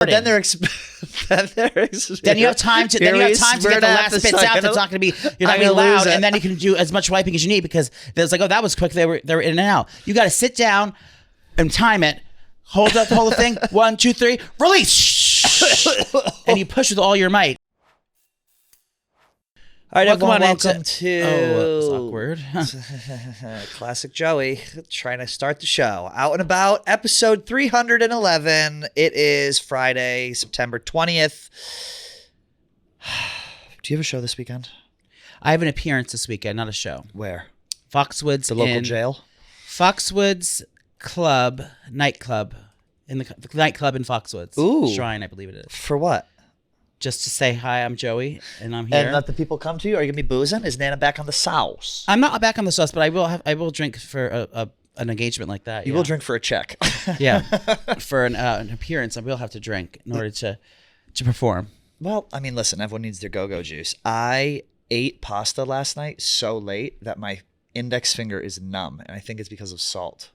Then they're then you have time to get the last bits out. That's not going to be loud, and then you can do as much wiping as you need because there's like, oh, that was quick. They were in and out. You got to sit down and time it. Hold up the whole thing. 1, 2, 3, release, and you push with all your might. All right, everyone, welcome to... Oh, that's awkward. Classic Joey, trying to start the show. Out and About, episode 311. It is Friday, September 20th. Do you have a show this weekend? I have an appearance this weekend, not a show. Where? Foxwoods. The local jail? Foxwoods nightclub. In the nightclub in Foxwoods. Ooh. Shrine, I believe it is. For what? Just to say, hi, I'm Joey, and I'm here. And let the people come to you? Are you going to be boozing? Is Nana back on the sauce? I'm not back on the sauce, but I will drink for an engagement like that. You will drink for a check. Yeah. For an appearance, I will have to drink in order to perform. Well, I mean, listen, everyone needs their go-go juice. I ate pasta last night so late that my index finger is numb, and I think it's because of salt.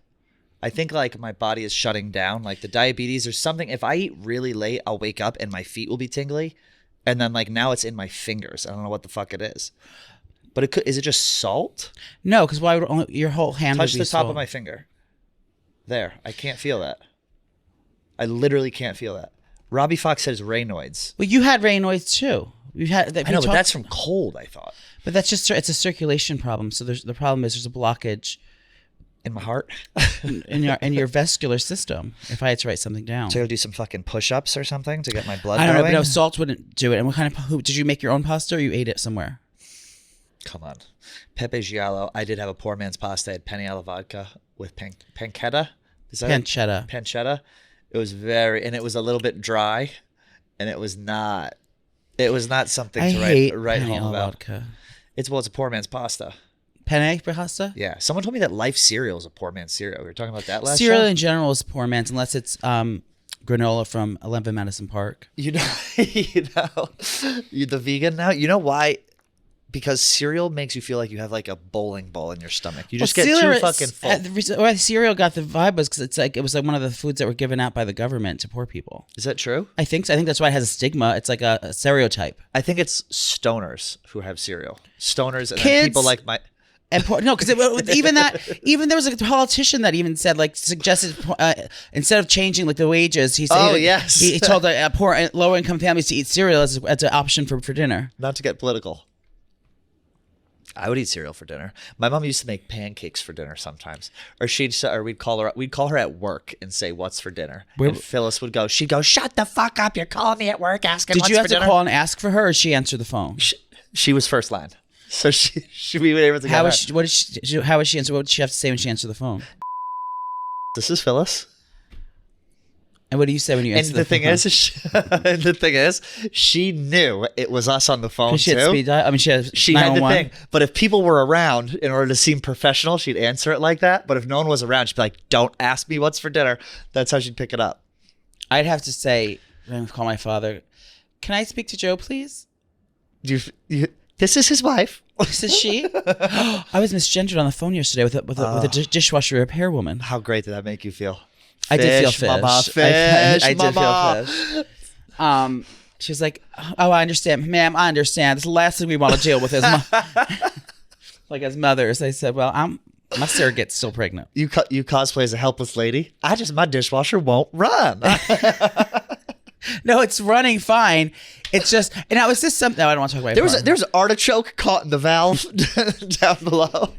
I think like my body is shutting down, like the diabetes or something. If I eat really late, I'll wake up and my feet will be tingly. And then like now it's in my fingers. I don't know what the fuck it is. But is it just salt? No, because why would your whole hand touch would be the top salt. of my finger. There. I can't feel that. I literally can't feel that. Robbie Fox says Raynaud's. Well, you had Raynaud's too. I know, but that's from cold, I thought. But that's just, it's a circulation problem. So the problem is there's a blockage in my heart, in your vascular system. If I had to write something down, so I gotta do some fucking push-ups or something to get my blood. I don't going? know, but no, salt wouldn't do it. And what kind of did you make your own pasta or you ate it somewhere? Come on, Pepe Giallo. I did have a poor man's pasta. I had penne alla vodka with pancetta. Is that pancetta? Pancetta. It was and it was a little bit dry, and it was not. It was not something to write home about. Vodka. It's a poor man's pasta. Penne pasta? Yeah. Someone told me that Life cereal is a poor man's cereal. We were talking about that last cereal show. In general is poor man's unless it's granola from 11 Madison Park. You know, you're the vegan now. You know why? Because cereal makes you feel like you have like a bowling ball in your stomach. You just get too fucking full. Why cereal got the vibe was because it was like one of the foods that were given out by the government to poor people. Is that true? I think so. I think that's why it has a stigma. It's like a stereotype. I think it's stoners who have cereal. Stoners and then people like my... No, because even there was a politician that even said suggested instead of changing like the wages, he said he told poor lower income families to eat cereal as an option for dinner. Not to get political. I would eat cereal for dinner. My mom used to make pancakes for dinner sometimes, or we'd call her at work and say, "What's for dinner?" And Phyllis would go, she'd go, "Shut the fuck up! You're calling me at work asking what's for dinner." Did you have to call and ask for her, or she answered the phone? She was first line. So we were able to get her. How was she answer? What did she have to say when she answered the phone? This is Phyllis. And what do you say when you answer the phone? And the thing is, she knew it was us on the phone she had speed dial. I mean, she had the thing. But if people were around, in order to seem professional, she'd answer it like that. But if no one was around, she'd be like, "Don't ask me what's for dinner." That's how she'd pick it up. I'd have to say, call my father. "Can I speak to Joe, please?" This is his wife. This is she? I was misgendered on the phone yesterday with a dishwasher repair woman. How great did that make you feel? I did feel fish. Mama, fish, I did mama. feel fish. She was like, "Oh, I understand, ma'am. I understand. This is the last thing we want to deal with as as mothers." I said, "Well, my surrogate's still pregnant." You cosplay as a helpless lady. My dishwasher won't run. No, it's running fine. It's just, and that was just something. No, I don't want to talk about it. There's an artichoke caught in the valve down below.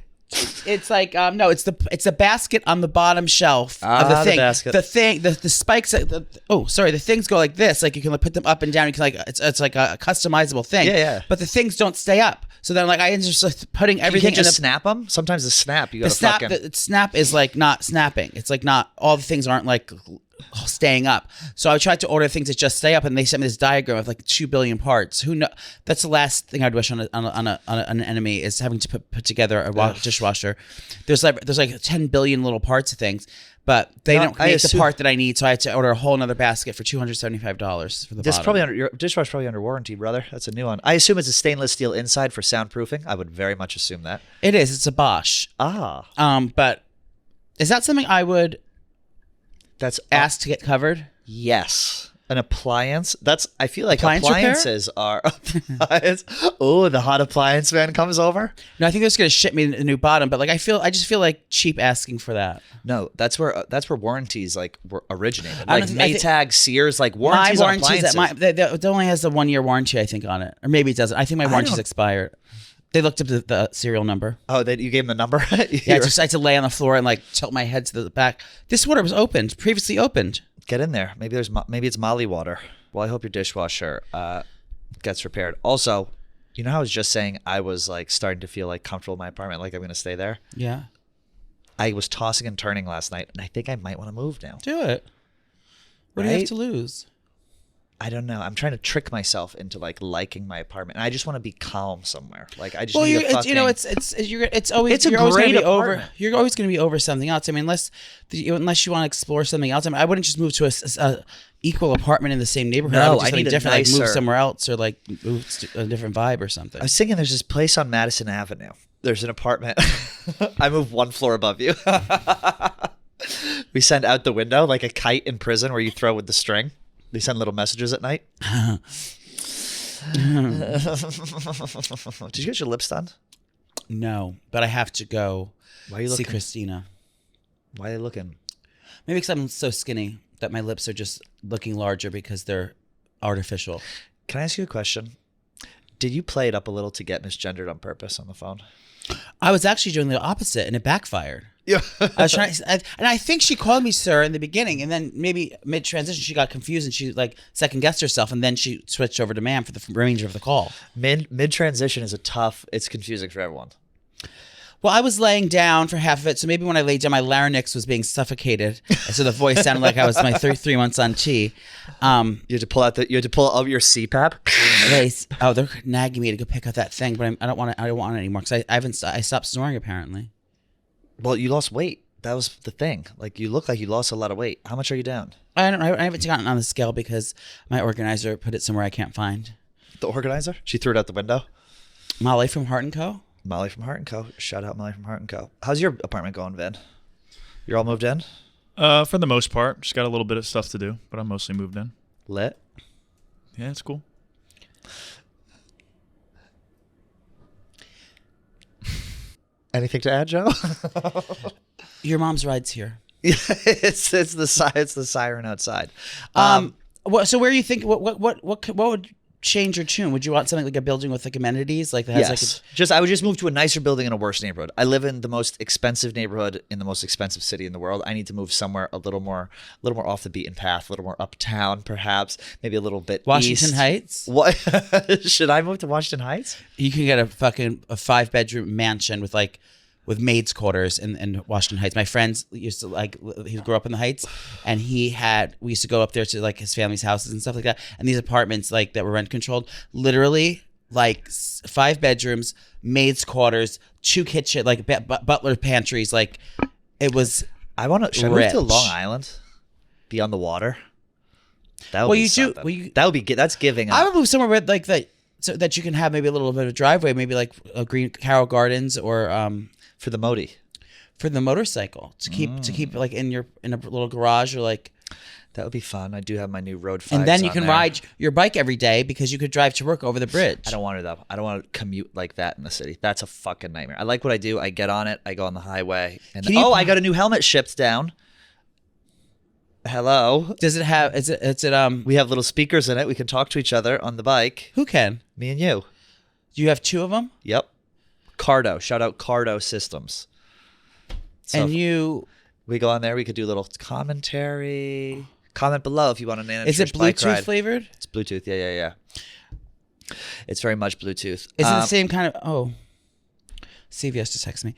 It's like no, it's the basket on the bottom shelf of the thing. The spikes. The things go like this. Like you can put them up and down. You can it's like a customizable thing. Yeah. But the things don't stay up. So then I ended up just putting everything. You can't just snap them. Sometimes the snap the snap is like not snapping. It's like not all the things aren't like staying up. So I tried to order things that just stay up, and they sent me this diagram of like 2 billion parts. Who know? That's the last thing I'd wish on an enemy is having to put together a dishwasher. There's like 10 billion little parts of things, but they don't make the part that I need. So I had to order a whole other basket for $275 for the bottom. Your dishwasher's probably under warranty, brother. That's a new one. I assume it's a stainless steel inside for soundproofing. I would very much assume that. It is. It's a Bosch. But is that something I would ask to get covered? Yes. An appliance? I feel like Appliance repair? appliances are Oh, the hot appliance man comes over? No, I think they're just gonna ship me a new bottom, but like I just feel like cheap asking for that. No, that's where warranties like were originated. I Like don't think- Maytag, Sears, like warranties on appliances. It only has a 1 year warranty, I think, on it, or maybe it doesn't. I think my warranty's expired. They looked up the serial number. Oh, you gave them the number? Yeah, I had to lay on the floor and like tilt my head to the back. This water was previously opened. Get in there. Maybe it's Molly water. Well, I hope your dishwasher gets repaired. Also, you know how I was just saying I was like starting to feel like comfortable in my apartment, like I'm going to stay there? Yeah. I was tossing and turning last night, and I think I might want to move now. Do it. What do you have to lose? I don't know. I'm trying to trick myself into like liking my apartment. And I just want to be calm somewhere. Like I just need a fucking... it's always It's a you're always great gonna be apartment. over. You're always going to be over something else. I mean, unless you want to explore something else. I mean, I wouldn't just move to a equal apartment in the same neighborhood. I No, would just I need a different, like move nicer- somewhere else or like move to a different vibe or something. I was thinking there's this place on Madison Avenue. There's an apartment. I moved one floor above you. We send out the window like a kite in prison where you throw with the string. They send little messages at night. Did you get your lips done? No, but I have to go Why are you see looking? Christina. Why are they looking? Maybe because I'm so skinny that my lips are just looking larger because they're artificial. Can I ask you a question? Did you play it up a little to get misgendered on purpose on the phone? I was actually doing the opposite, and it backfired. Yeah. I was trying, and I think she called me sir in the beginning, and then maybe mid transition she got confused and she like second guessed herself, and then she switched over to ma'am for the remainder of the call. Mid transition is it's confusing for everyone. Well, I was laying down for half of it, so maybe when I laid down, my larynx was being suffocated, so the voice sounded like I was my 3 months on Chi. You had to pull out your CPAP. They're nagging me to go pick up that thing, but I don't want it anymore because I stopped snoring apparently. Well, you lost weight. That was the thing. Like you look like you lost a lot of weight. How much are you down? I haven't gotten on the scale because my organizer put it somewhere I can't find. The organizer? She threw it out the window. Molly from Heart & Co. Molly from Heart & Co. Shout out Molly from Heart & Co. How's your apartment going, Vin? You're all moved in? For the most part. Just got a little bit of stuff to do, but I'm mostly moved in. Lit? Yeah, it's cool. Anything to add, Joe? Your mom's ride's here. it's the siren outside. So where do you think what would change your tune? Would you want something like a building with like amenities, like that has Yes. I would just move to a nicer building in a worse neighborhood. I live in the most expensive neighborhood in the most expensive city in the world. I need to move somewhere a little more off the beaten path, a little more uptown, perhaps, maybe a little bit Washington east. Heights? What should I move to Washington Heights? You can get a 5-bedroom mansion with maids' quarters in Washington Heights. My friends used to he grew up in the Heights, and we used to go up there to like his family's houses and stuff like that. And these apartments that were rent controlled, literally like 5 bedrooms, maids' quarters, 2 kitchen, like butler pantries. Like it was. Should I move to Long Island? Be on the water. That would be something. That would be that's giving up. I would move somewhere with like that, so that you can have maybe a little bit of a driveway, maybe like a green Carroll Gardens or. For the Modi. For the motorcycle to keep like in a little garage or like. That would be fun. I do have my new Road 5. And then you can ride your bike every day because you could drive to work over the bridge. I don't want it up. I don't want to commute like that in the city. That's a fucking nightmare. I like what I do. I get on it. I go on the highway. And I got a new helmet shipped down. Hello. Does it have? We have little speakers in it. We can talk to each other on the bike. Who can? Me and you. Do you have 2 of them? Yep. Cardo. Shout out Cardo Systems. So and we go on there. We could do a little commentary. Comment below if you want an Nana Is Trish it bike ride. Bluetooth flavored? It's Bluetooth. Yeah. It's very much Bluetooth. Is it the same kind of? Oh, CVS just texted me.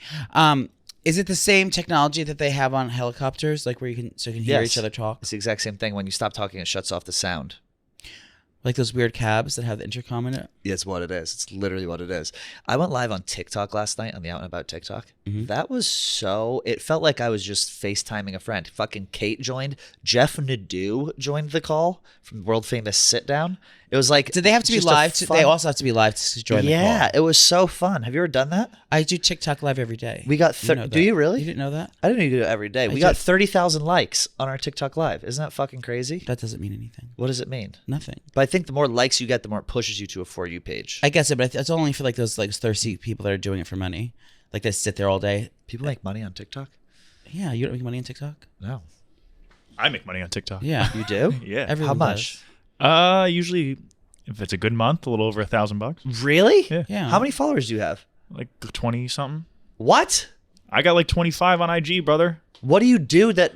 Is it the same technology that they have on helicopters, like where you can hear each other talk? It's the exact same thing. When you stop talking, it shuts off the sound. Like those weird cabs that have the intercom in it. It's what it is. It's literally what it is. I went live on TikTok last night on the Out and About TikTok. That was it felt like I was just FaceTiming a friend. Fucking Kate joined. Jeff Nadeau joined the call from world famous Sit Down. It was like, Did they have to be just live? fun- They also have to be live to join the call. Yeah, it was so fun. Have you ever done that? I do TikTok live every day. We got. Do you really? You didn't know that? I didn't know you do it every day. We got 30,000 likes on our TikTok live. Isn't that fucking crazy? That doesn't mean anything. What does it mean? Nothing. But I think the more likes you get, the more it pushes you to a For You page. I guess it, but it's only for like those like thirsty people that are doing it for money. Like they sit there all day. People make money on TikTok? Yeah, you don't make money on TikTok? No. I make money on TikTok. Yeah. You do? Yeah. Everyone How much? Usually, if it's a good month, a little over $1,000. Really? Yeah. Yeah. How many followers do you have? Like 20 something. What? I got like 25 on IG, brother. What do you do that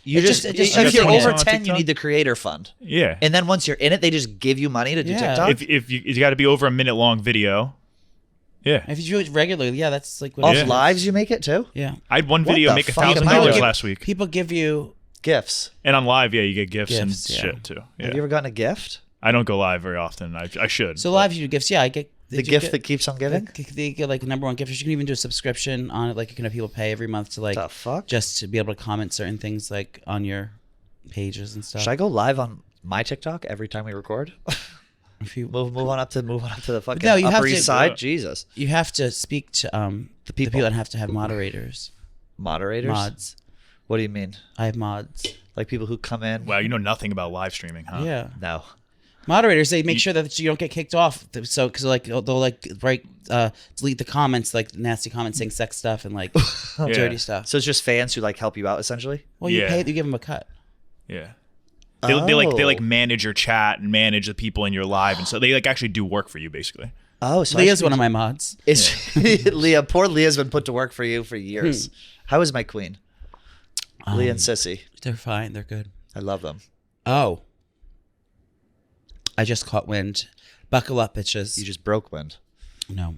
you It just if you're keeps over on 10, you TikTok? need the creator fund. Yeah. And then once you're in it, they just give you money to do Yeah. TikTok? if you got to be over a minute long video. Yeah. If you do it regularly, yeah, that's like what Off it is. lives, you make it too? Yeah. I had one What video the make fuck? $1,000 People last week. People give you Gifts. And on live, yeah, you get gifts and Gifts, yeah. shit too. Yeah. Have you ever gotten a gift? I don't go live very often. I should. so but- live you do gifts. Yeah, I get The gift that keeps on giving? They get like number one gifters. You can even do a subscription on it. Like you can have people pay every month to like The fuck? just to be able to comment certain things like on your pages and stuff. Should I go live on my TikTok every time we record? If you move on up to the fucking No, you have Upper to- East Side. Yeah. Jesus. you have to speak to the people. that have to have moderators, Moderators? mods. What do you mean? I have mods. Like people who come in? Wow, you know nothing about live streaming, huh? Yeah, No. moderators. They make sure that you don't get kicked off. So because like they'll like delete the comments, like nasty comments saying sex stuff and like dirty stuff. So it's just fans who like help you out essentially? Well, you Yeah. pay. You give them a cut. Yeah. They like Oh. manage your chat and manage the people in your live, and so they like actually do work for you basically. Oh, so Leah's one of my mods. Is Leah? Poor Leah's been put to work for you for years. How is my queen? Leah and Sissy. They're fine. They're good. I love them. Oh, I just caught wind. Buckle up, bitches. You just broke wind. No.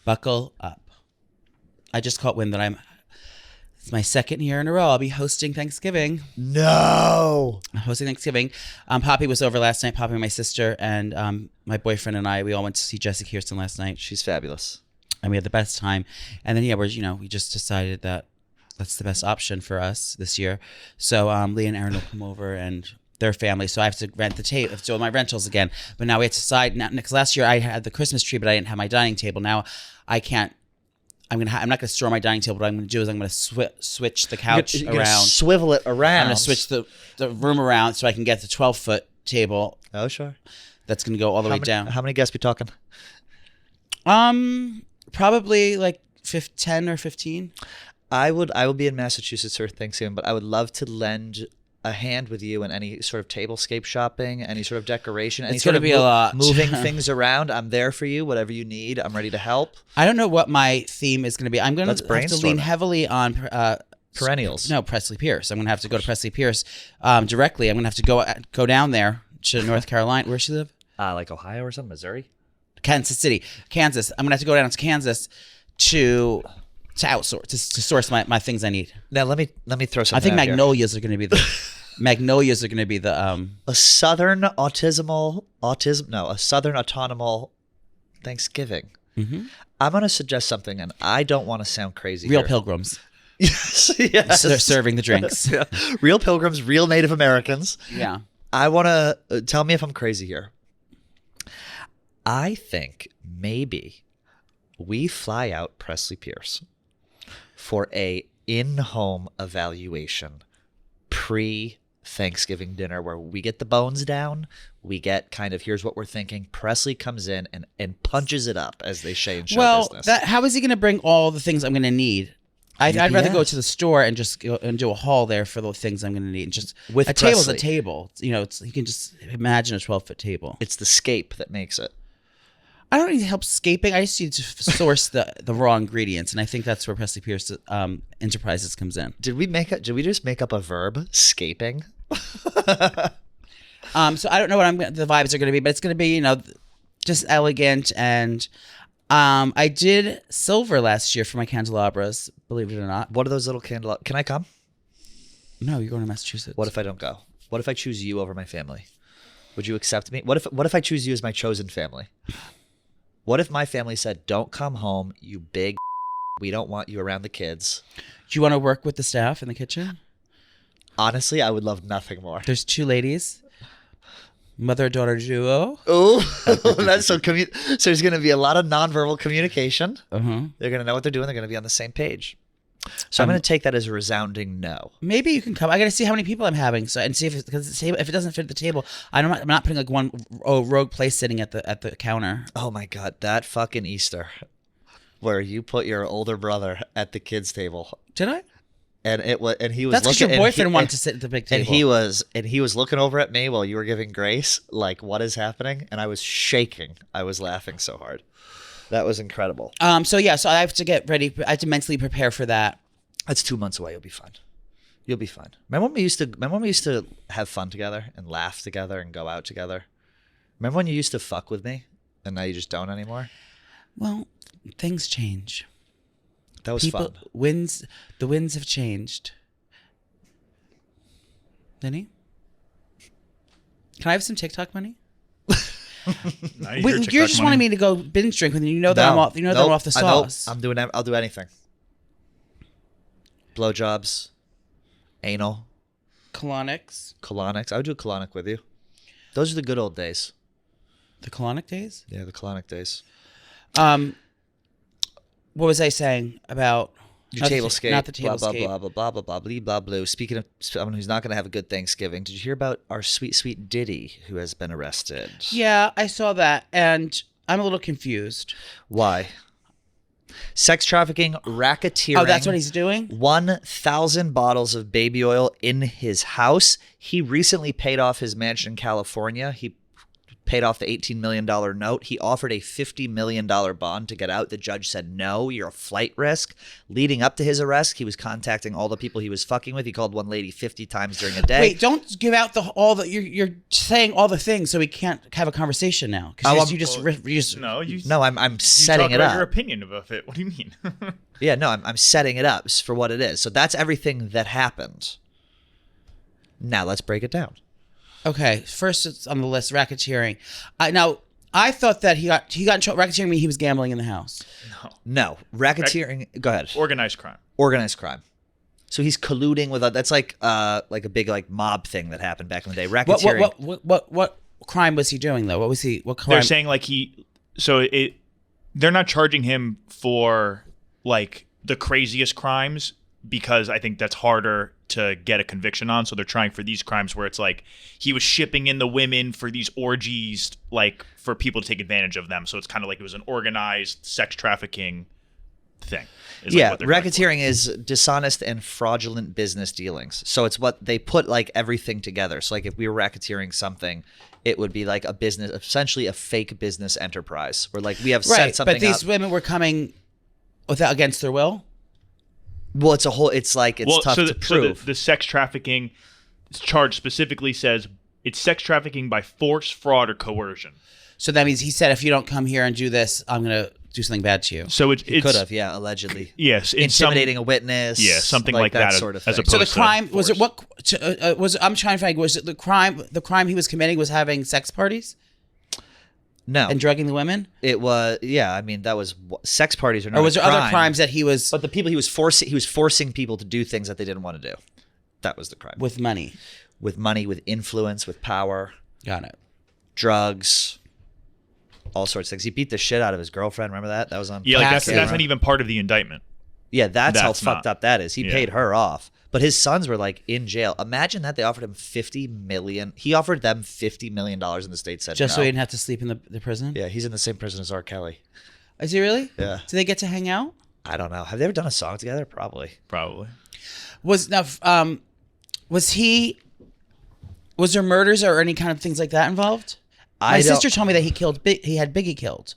Buckle up. I just caught wind that it's my second year in a row. I'll be hosting Thanksgiving. No. I'm hosting Thanksgiving. Poppy was over last night. Poppy, my sister, and my boyfriend and I, we all went to see Jesse Kirsten last night. She's fabulous. And we had the best time. And then, yeah, we just decided that that's the best option for us this year. So Leah and Aaron will come over and their family. So I have to rent the table, so my rentals again. But now we have to decide. Now, because last year I had the Christmas tree, but I didn't have my dining table. Now I can't. I'm not going to store my dining table. What I'm going to do is I'm going to switch the couch You're gonna around. swivel it around. I'm going to switch the room around so I can get the 12-foot table. Oh, sure. That's going to go all the way down. How many guests we talking? Probably like 10 or 15. I will be in Massachusetts for Thanksgiving, but I would love to lend a hand with you in any sort of tablescape shopping, any sort of decoration, any It's sort gonna of be a lot. moving things around. I'm there for you. Whatever you need, I'm ready to help. I don't know what my theme is going to be. I'm going Let's to have to brainstorm lean it. heavily on Perennials. No, Presley Pierce. I'm going to have to go to Presley Pierce directly. I'm going to have to go down there to North Carolina. Where does she live? Like Ohio or something, Missouri. Kansas City, Kansas. I'm going to have to go down to Kansas to outsource to source my things I need. Now let me throw something. I think out here. magnolias are going to be the magnolias are going to be the a southern a southern autonomal Thanksgiving. Mhm. I'm going to suggest something, and I don't want to sound crazy. real here. pilgrims. Yes. So they're serving the drinks. Yeah. Real pilgrims, real Native Americans. Yeah. I want to tell me if I'm crazy here. I think maybe we fly out Presley Pierce for a in-home evaluation pre-Thanksgiving dinner where we get the bones down. We get kind of, here's what we're thinking. Presley comes in and punches it up, as they say in show business. How is he going to bring all the things I'm going to need? I'd rather go UPS. to the store and just go and do a haul there for the things I'm going to need. And just With a table's a Presley. table. You know, you can just imagine a 12-foot table. It's the scape that makes it. I don't need help scaping. I just need to source the raw ingredients, and I think that's where Presley Pierce Enterprises comes in. Did we just make up a verb? Scaping? So I don't know what the vibes are going to be, but it's going to be, just elegant. And I did silver last year for my candelabras, believe it or not. What are those little candelabras? Can I come? No, you're going to Massachusetts. What if I don't go? What if I choose you over my family? Would you accept me? What if I choose you as my chosen family? What if my family said, "Don't come home, you big. We don't want you around the kids." Do you want to work with the staff in the kitchen? Honestly, I would love nothing more. There's 2 ladies, mother-daughter duo. Oh, that's so there's going to be a lot of nonverbal communication. Uh-huh. They're going to know what they're doing. They're going to be on the same page. So I'm going to take that as a resounding no. Maybe you can come. I got to see how many people I'm having, and see if if it doesn't fit the table. I'm not putting like one rogue place sitting at the counter. Oh my God, that fucking Easter, where you put your older brother at the kids' table. Did I? And he was That's because looking. your boyfriend wanted to sit at the big table. And he was looking over at me while you were giving grace, like, what is happening? And I was shaking. I was laughing so hard. That was incredible. So I have to get ready. I have to mentally prepare for that. That's 2 months away. You'll be fine. You'll be fine. Remember when we used to have fun together and laugh together and go out together? Remember when you used to fuck with me and now you just don't anymore? Well, things change. That was fun. The winds have changed. Denny? Can I have some TikTok money? You just wanted me to go binge drink with you. You know that I'm off. You know that I'm off the sauce. I'll do anything. Blowjobs, anal, colonics. I would do a colonic with you. Those are the good old days. The colonic days. Yeah, the colonic days. What was I saying about your tablescape? Not the tablescape. Blah blah blah blah blah blah blah blah. Speaking of someone who's not going to have a good Thanksgiving, did you hear about our sweet sweet Diddy who has been arrested? Yeah, I saw that, and I'm a little confused. Why? Sex trafficking, racketeering. Oh, that's what he's doing? 1,000 bottles of baby oil in his house. He recently paid off his mansion in California. He paid off the $18 million note. He offered a $50 million bond to get out. The judge said, no, you're a flight risk. Leading up to his arrest, he was contacting all the people he was fucking with. He called one lady 50 times during a day. Wait, don't give out you're saying all the things so we can't have a conversation now. I'm setting it up. Your opinion of it. What do you mean? Yeah, no, I'm setting it up for what it is. So that's everything that happened. Now let's break it down. Okay, first it's on the list, racketeering. Now, I thought that he got in trouble. Racketeering means he was gambling in the house. No, racketeering. Go ahead. Organized crime. Organized crime. So he's colluding with that's like a big mob thing that happened back in the day. Racketeering. What crime was he doing though? What crime? They're saying they're not charging him for like the craziest crimes because I think that's harder to get a conviction on. So they're trying for these crimes where it's like he was shipping in the women for these orgies, like for people to take advantage of them. So it's kind of like it was an organized sex trafficking thing. Yeah, racketeering is dishonest and fraudulent business dealings. So it's what they put like everything together. So like if we were racketeering something, it would be like a business, essentially a fake business enterprise where like we have set something up. But these women were coming against their will? Well, it's tough to prove. So the sex trafficking charge specifically says it's sex trafficking by force, fraud, or coercion. So that means he said, if you don't come here and do this, I'm going to do something bad to you. So it could have, yeah, allegedly. Yes. Intimidating a witness. Yeah, something like that sort of as thing. So the crime, was it what, I'm trying to find, was it the crime he was committing was having sex parties? No. And drugging the women? It was, yeah, I mean, that was, sex parties are not Or was a there crime, other crimes that he was... But the people he was forcing people to do things that they didn't want to do. That was the crime. With money. With money, with influence, with power. Got it. Drugs. All sorts of things. He beat the shit out of his girlfriend. Remember that? That was on. Yeah, like that's not even part of the indictment. Yeah, that's how fucked up that is. He paid her off, but his sons were like in jail. Imagine that they offered him $50 million. He offered them $50 million, and the state said just no. so he didn't have to sleep in the prison. Yeah, he's in the same prison as R. Kelly. Is he really? Yeah. Do they get to hang out? I don't know. Have they ever done a song together? Probably. Was there murders or any kind of things like that involved? My sister told me that he had Biggie killed.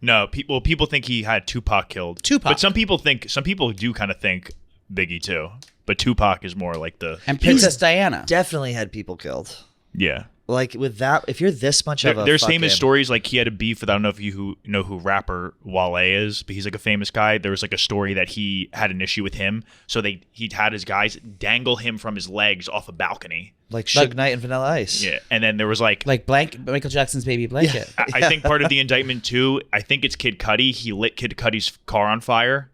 No, people think he had Tupac killed. But some people do kind of think Biggie too. But Tupac is more like the... And Princess Diana. Definitely had people killed. Yeah. Like with that, if you're this much of a There's fucking... famous stories like he had a beef with, I don't know if you know who rapper Wale is, but he's like a famous guy. There was like a story that he had an issue with him, so he'd had his guys dangle him from his legs off a balcony. Like Suge Knight and Vanilla Ice. Yeah, and then there was like Michael Jackson's Baby Blanket. Yeah. I think part of the indictment too, I think it's Kid Cudi. He lit Kid Cudi's car on fire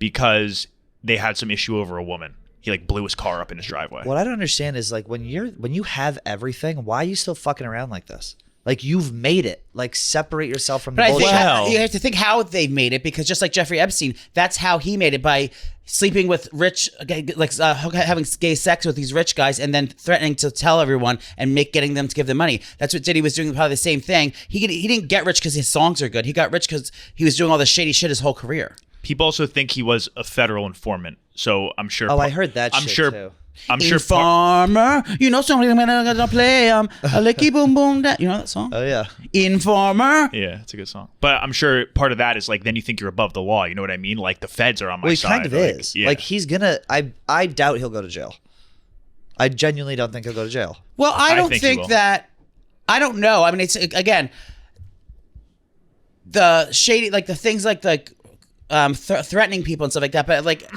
because they had some issue over a woman. He like blew his car up in his driveway. What I don't understand is like when you have everything, why are you still fucking around like this? Like you've made it. Like separate yourself from the But I bullshit. think you have to think how they've made it, because just like Jeffrey Epstein, that's how he made it, by sleeping with rich, like having gay sex with these rich guys, and then threatening to tell everyone and getting them to give them money. That's what Diddy was doing. Probably the same thing. He didn't get rich because his songs are good. He got rich because he was doing all this shady shit his whole career. People also think he was a federal informant, so I'm sure. Oh, I heard that. I'm shit sure. Too. I'm sure. Informer, you know something I'm gonna play a licky boom boom da. You know that song? Oh yeah. Informer. Yeah, it's a good song. But I'm sure part of that is like then you think you're above the law. You know what I mean? Like the feds are on my side. Well, he kind of like, is. Yeah. Like he's gonna. I doubt he'll go to jail. I genuinely don't think he'll go to jail. Well, I don't think he will. think that. I don't know. I mean, it's again the shady, like the things like threatening people and stuff like that. But like,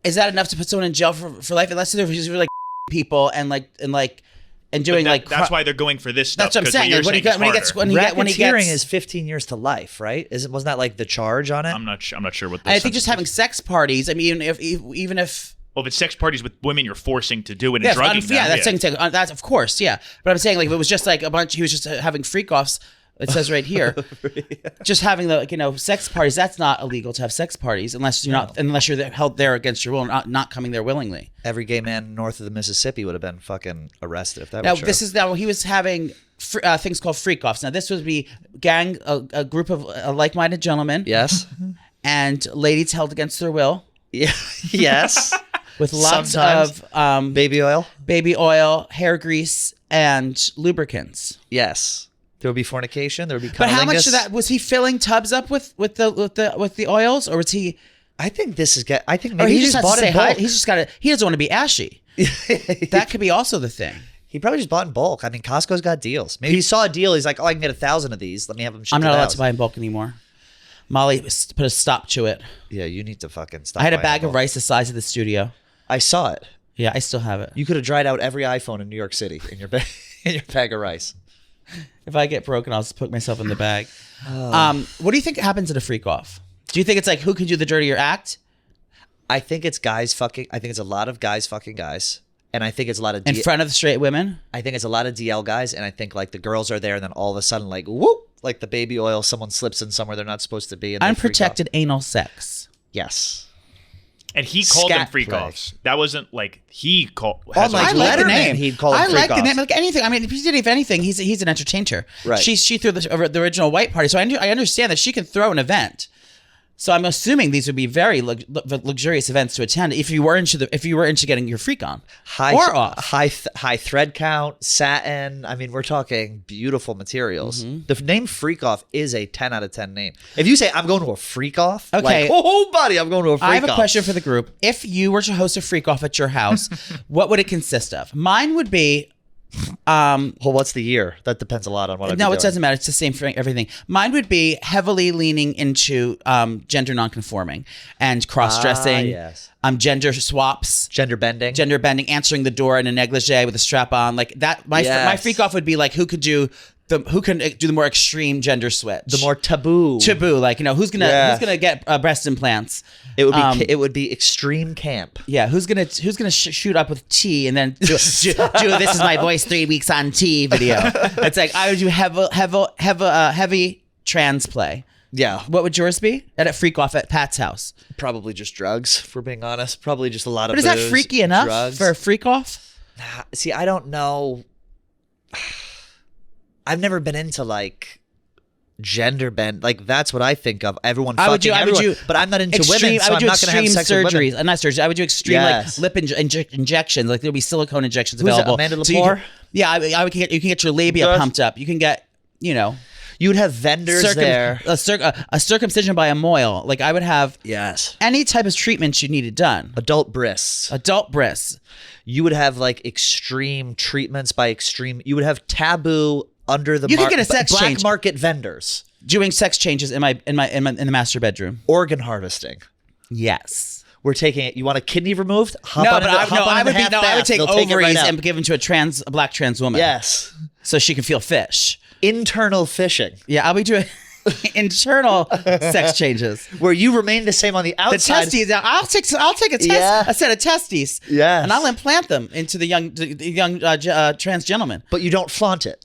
is that enough to put someone in jail for life? Unless they're just really like people and doing that's why they're going for this stuff. That's what I'm saying. When he Racketeering gets is 15 years to life, right? Wasn't that like the charge on it? I'm not sure what. The I think just sentence having is. sex parties. I mean, even if. Well, if it's sex parties with women, you're forcing to do it and drugging them. Yeah, that's of course, yeah. But I'm saying like if it was just like a bunch, he was just having freak offs. It says right here, just having the sex parties. That's not illegal to have sex parties unless you're held there against your will, not coming there willingly. Every gay man north of the Mississippi would have been fucking arrested if that was true. This is now he was having things called freak offs. Now this would be a group of like-minded gentlemen. Yes. And ladies held against their will. Yeah. Yes. With lots Sometimes. of baby oil, hair grease, and lubricants. Yes. There would be fornication. There would be. But how much of that was he filling tubs up with the oils, or was he? I think this is. I think maybe he he just just has bought to say in hi. bulk. He's just got to. He doesn't want to be ashy. That could be also the thing. He probably just bought in bulk. I mean, Costco's got deals. Maybe he saw a deal. He's like, oh, I can get 1,000 of these. Let me have them shipped. I'm not to the allowed house. to buy in bulk anymore. Molly put a stop to it. Yeah, you need to fucking stop. I had a buying bag in of bulk. rice the size of the studio. I saw it. Yeah, I still have it. You could have dried out every iPhone in New York City in your bag of rice. If I get broken, I'll just put myself in the bag. What do you think happens at a freak off? Do you think it's like who can do the dirtier act? I think it's guys fucking. I think it's a lot of guys fucking guys, and I think it's a lot of In front of the straight women? I think it's a lot of DL guys, and I think like the girls are there, and then all of a sudden, like whoop, like the baby oil, someone slips in somewhere they're not supposed to be, and they freak out. Unprotected anal sex. Yes. And he called them Scat freak play. offs. That wasn't like he called. Oh my I like the Letterman, name. he'd call them I like freak the name. offs. Like anything. I mean, if he did, if anything, he's an entertainer. Right. She threw the original white party, so I understand that she can throw an event. So I'm assuming these would be very luxurious events to attend if you were into getting your freak on or off. high thread count, satin. I mean, we're talking beautiful materials. Mm-hmm. The name Freak Off is a 10 out of 10 name. If you say I'm going to a freak off, Okay. like, oh buddy, I'm going to a freak off. I have a question for the group. If you were to host a freak off at your house, what would it consist of? Mine would be. Well, what's the year? That depends a lot on what I'm No, doing. it doesn't matter. It's the same for everything. Mine would be heavily leaning into gender nonconforming and cross-dressing, yes. gender swaps, Gender bending. answering the door in a negligee with a strap on, like that. My Yes. freak off would be like who can do the more extreme gender switch, the more taboo. like who's gonna Yes. get breast implants. It would be extreme camp. Yeah, who's gonna shoot up with tea and then do this is my voice 3 weeks on tea video. It's like I would do heavy trans play. Yeah. What would yours be? At a freak off at Pat's house. Probably just drugs, if we're being honest. Probably just a lot of But is that booze, freaky enough drugs. for a freak off? See, I don't know. I've never been into like gender bend. Like that's what I think of. Everyone fucking everyone. But I'm not into women, so I'm not going to have sex with women. surgeries. Not surgery. I would do extreme Yes. like lip injections. Like there'll be silicone injections Who's that, available. Amanda So you Lepore? can get your labia Does- pumped up. You can get You would have vendors there. A circumcision by a moil. Like I would have Yes. any type of treatment you needed done. Adult breasts. Adult breasts. You would have like extreme treatments by extreme. You would have taboo under the You could get a sex black change. market vendors. Doing sex changes in the master bedroom. Organ harvesting. Yes. We're taking it. You want a kidney removed? I would take ovaries right and give them to a black trans woman. Yes. So she can feel fish. Internal fishing, Yeah, I'll be doing internal sex changes. where you remain the same on the The outside. testes. I'll take a test. Yeah. A set of testes. Yes. And I'll implant them into the young trans gentleman. But you don't flaunt it.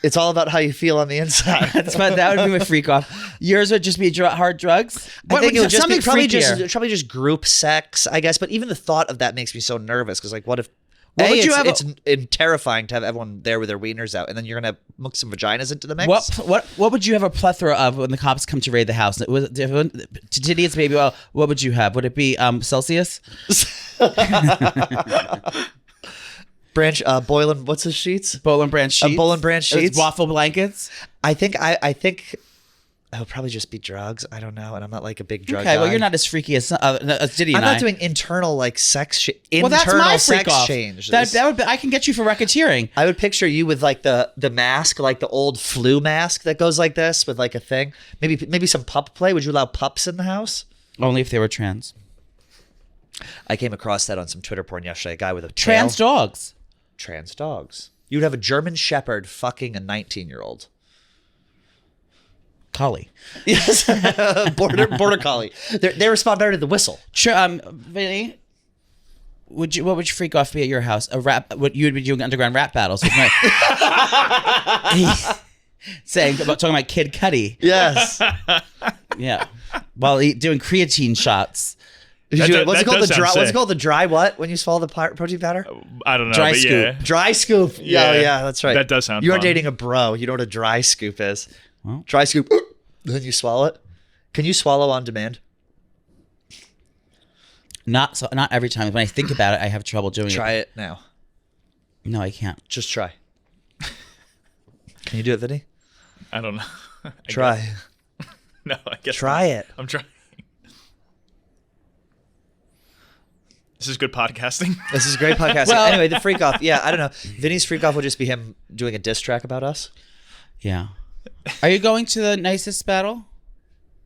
It's all about how you feel on the inside. That would be my freak off. Yours would just be hard drugs. I think it would just be probably freakier? just group sex, I guess. But even the thought of that makes me so nervous because, like, what if? It's terrifying to have everyone there with their wieners out, and then you're gonna mix some vaginas into the mix. What would you have a plethora of when the cops come to raid the house? To Diddy, it's baby oil. What would you have? Would it be Celsius? Branch, Boylan. What's his sheets? Bowl and Branch sheets. Bowl and Branch sheets. It's waffle blankets. I think it would probably just be drugs. I don't know, and I'm not like a big drug Okay, guy. well, you're not as freaky as Diddy I'm and I. not doing internal like sex. Well, that's my freak sex off. change. That would be, I can get you for racketeering. I would picture you with like the mask, like the old flu mask that goes like this with like a thing. Maybe some pup play. Would you allow pups in the house? Only if they were trans. I came across that on some Twitter porn yesterday. A guy with a Trans tail. dogs. Trans dogs. You would have a German Shepherd fucking a 19-year-old. Collie. Yes, border collie. They respond better to the whistle. Vinny, what would you freak off be at your house? What you would be doing underground rap battles with my talking about Kid Cudi. Yes. Yeah, while doing creatine shots. What's it called? The dry what? When you swallow the protein powder? I don't know. Dry but scoop. Yeah. Dry scoop. Yeah. Yeah, that's right. That does sound You're fun. dating a bro. You know what a dry scoop is. Well. Dry scoop. Then you swallow it. Can you swallow on demand? Not every time. When I think about it, I have trouble doing it. Try it now. No, I can't. Just try. Can you do it, Vinny? I don't know. Try. No, I guess Try not. it. I'm trying. This is good podcasting. This is great podcasting. Well- Anyway, the freak off. Yeah, I don't know. Vinny's freak off will just be him doing a diss track about us. Yeah. Are you going to the nicest battle?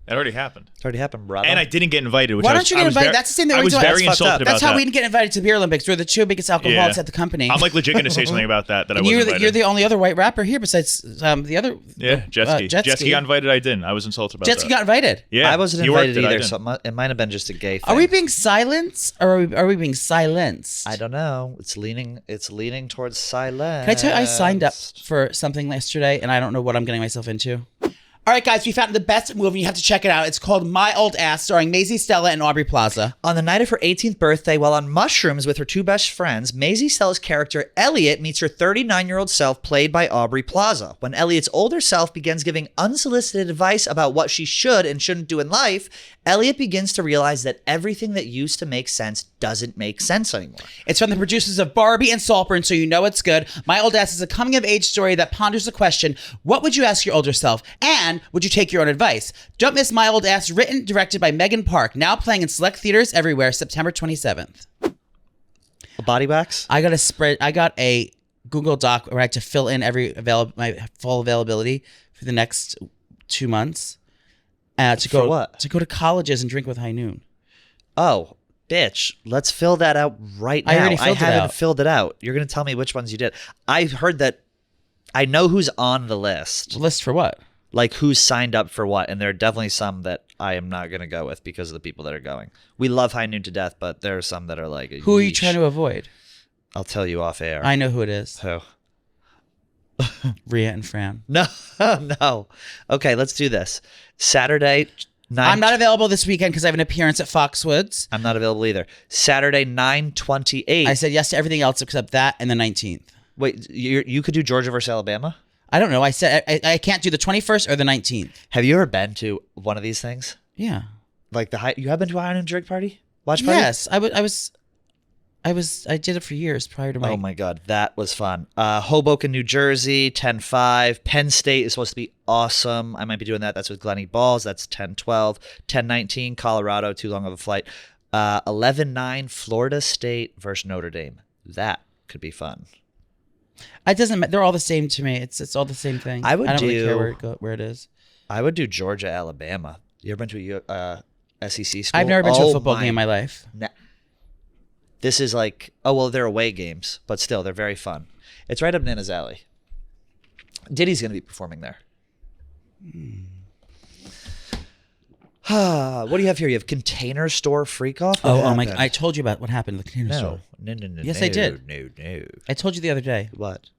It already happened. It's already happened, brother. And I didn't get invited. Which Why I don't was- you I get was invited? very- That's the same thing I we're was doing. very That's fucked insulted up. about That's how that. we didn't get invited to Beer Olympics. We're the two biggest alcoholics at the company. I'm like legit going to say something about that. I And wasn't you're invited. the only other white rapper here besides the other. Yeah, Jet Ski. Jet Jet Ski. Ski got invited. I didn't. I was insulted about Jet that. Ski got invited. Yeah, I wasn't you worked invited it, I either, didn't. so it might have been just a gay thing. Are we being silenced or are we being silenced? I don't know. It's leaning towards silence. Can I tell you, I signed up for something yesterday and I don't know what I'm getting myself into. All right, guys, we found the best movie. You have to check it out. It's called My Old Ass, starring Maisie Stella and Aubrey Plaza. On the night of her 18th birthday, while on mushrooms with her two best friends, Maisie Stella's character Elliot meets her 39-year-old self, played by Aubrey Plaza. When Elliot's older self begins giving unsolicited advice about what she should and shouldn't do in life, Elliot begins to realize that everything that used to make sense doesn't make sense anymore. It's from the producers of Barbie and Saltburn, so you know it's good. My Old Ass is a coming-of-age story that ponders the question, what would you ask your older self? And would you take your own advice? Don't miss My Old Ass, written, directed by Megan Park, now playing in select theaters everywhere, September 27th. A body wax? I got a Google Doc where I had to fill in my full availability for the next 2 months. For what? To go to colleges and drink with High Noon. Oh, bitch. Let's fill that out right now. I already filled it haven't out. filled it out. You're going to tell me which ones you did. I've heard that. I know who's on the list. List for what? Like who's signed up for what. And there are definitely some that I am not going to go with because of the people that are going. We love High Noon to death, but there are some that are like, Who are you yeesh. trying to avoid? I'll tell you off air. I know who it is. Who? Rhea and Fran. No, no. Okay, let's do this. Saturday, 9. I'm not available this weekend because I have an appearance at Foxwoods. I'm not available either. Saturday, 9/28. I said yes to everything else except that and the 19th. Wait, you could do Georgia versus Alabama? I don't know. I said I can't do the 21st or the 19th. Have you ever been to one of these things? Yeah. Like you have been to a High Noon drink party? Watch party? Yes. I I did it for years prior to my. Oh my God, that was fun. Hoboken, New Jersey, 10-5. Penn State is supposed to be awesome. I might be doing that. That's with Glennie Balls. That's 10-12. 10-19, Colorado, too long of a flight. 11-9, Florida State versus Notre Dame. That could be fun. It doesn't matter. They're all the same to me. It's all the same thing. I don't really care where it is. I would do Georgia, Alabama. You ever been to a SEC school? I've never been to a football game in my life. This is like, oh, well, they're away games, but still, they're very fun. It's right up Nana's alley. Diddy's going to be performing there. What do you have here? You have Container Store Freak-Off? Oh my God. I told you about what happened at the Container Store. No. Yes, I did. No. I told you the other day. What?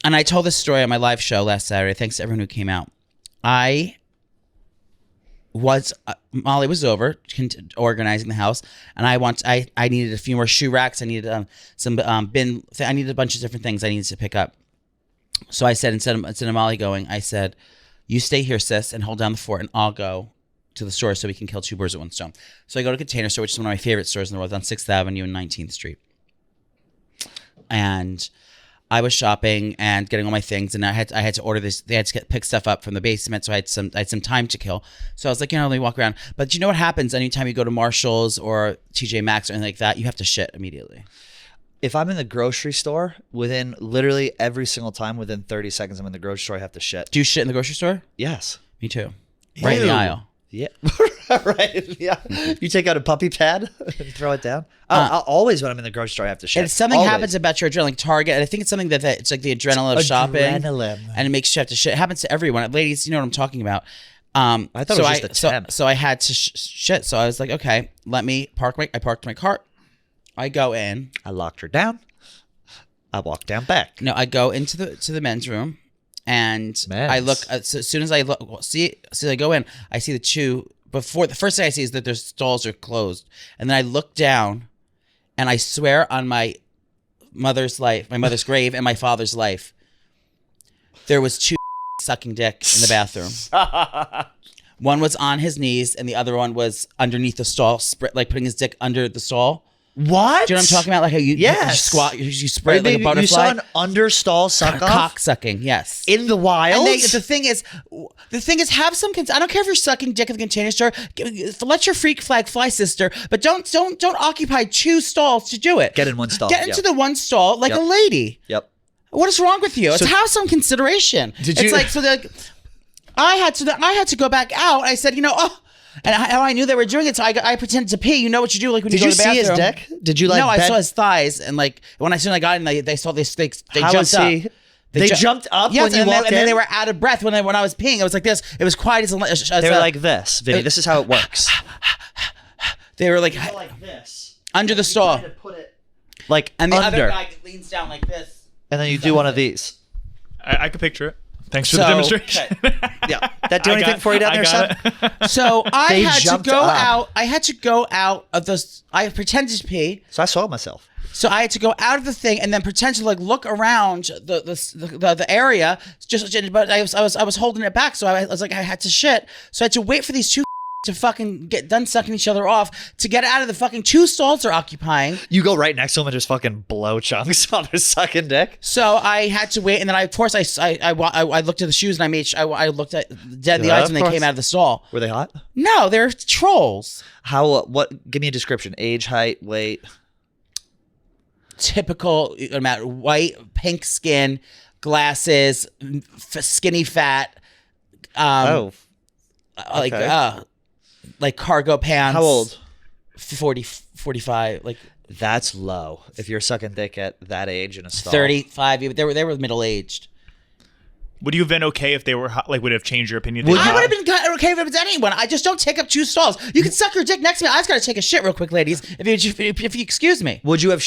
And I told this story on my live show last Saturday. Thanks to everyone who came out. Molly was over organizing the house, and I needed a few more shoe racks. I needed some bin. I needed a bunch of different things I needed to pick up. So I said, instead of Molly going, I said, "You stay here, sis, and hold down the fort, and I'll go to the store so we can kill two birds with one stone." So I go to Container Store, which is one of my favorite stores in the world, on 6th Avenue and 19th Street. And I was shopping and getting all my things, and I had to order this. They had to pick stuff up from the basement, so I had some time to kill. So I was like, let me walk around. But you know what happens anytime you go to Marshall's or TJ Maxx or anything like that? You have to shit immediately. If I'm in the grocery store, within literally every single time, within 30 seconds I'm in the grocery store, I have to shit. Do you shit in the grocery store? Yes. Me too. Right in the aisle. Yeah. Right. Yeah. You take out a puppy pad and throw it down. I'll always, when I'm in the grocery store, I have to shit. If something happens about your adrenaline, like Target, and I think it's something that it's like the adrenaline of shopping. Adrenaline. And it makes you have to shit. It happens to everyone. Ladies, you know what I'm talking about. I thought it was just a temp. So I had to shit. So I was like, okay, let me park I parked my cart. I go in. I locked her down. I walked down back. No, I go into the men's room, and I look. So as soon as I look, I go in, I see the two. Before the first thing I see is that their stalls are closed, and then I look down, and I swear on my mother's life, my mother's grave, and my father's life, there was two sucking dick in the bathroom. One was on his knees, and the other one was underneath the stall, like putting his dick under the stall. What? Do you know what I'm talking about? Like how you squat, you spread like a butterfly. You saw an understall suck off? Cock sucking, yes. In the wild? And the thing is, have some. I don't care if you're sucking dick at the Container Store. Let your freak flag fly, sister. But don't occupy two stalls to do it. Get in one stall. Get into the one stall like a lady. Yep. What is wrong with you? It's have some consideration. I had to go back out. I said, and how I knew they were doing it, so I pretended to pee. You know what you do, like when you go to the bathroom. Did you see his dick? Did you like? No, I saw his thighs, and like when I got in, they saw this. They jumped up. They jumped up when you walked in? And then they were out of breath when I was peeing. It was like this. It was quiet as they were like this, Vinny. This is how it works. They were like this under the stall, and the other guy leans down like this, and then you do one of these. I could picture it. Thanks for the demonstration. Okay. Yeah. That do anything for you down there, son? So I had to go out. I had to go out of the. I pretended to pee. So I saw myself. So I had to go out of the thing and then pretend to like look around the area. But I was holding it back. So I was like, I had to shit. So I had to wait for these two to fucking get done sucking each other off to get out of the fucking two stalls they're occupying. You go right next to them and just fucking blow chunks on their sucking dick. So I had to wait, and then I looked at the shoes, and I looked at dead in the eyes when they came out of the stall. Were they hot? No, they're trolls. How? What? Give me a description. Age, height, weight. Typical amount: white, pink skin, glasses, skinny fat. Like cargo pants. How old? 40, 45. Like that's low. If you're sucking dick at that age in a stall. 35. They were middle aged. Would you have been okay if they were hot? Like, would it have changed your opinion? I would have been okay if it was anyone. I just don't take up two stalls. You can suck your dick next to me. I just got to take a shit real quick, ladies. If you excuse me. Would you have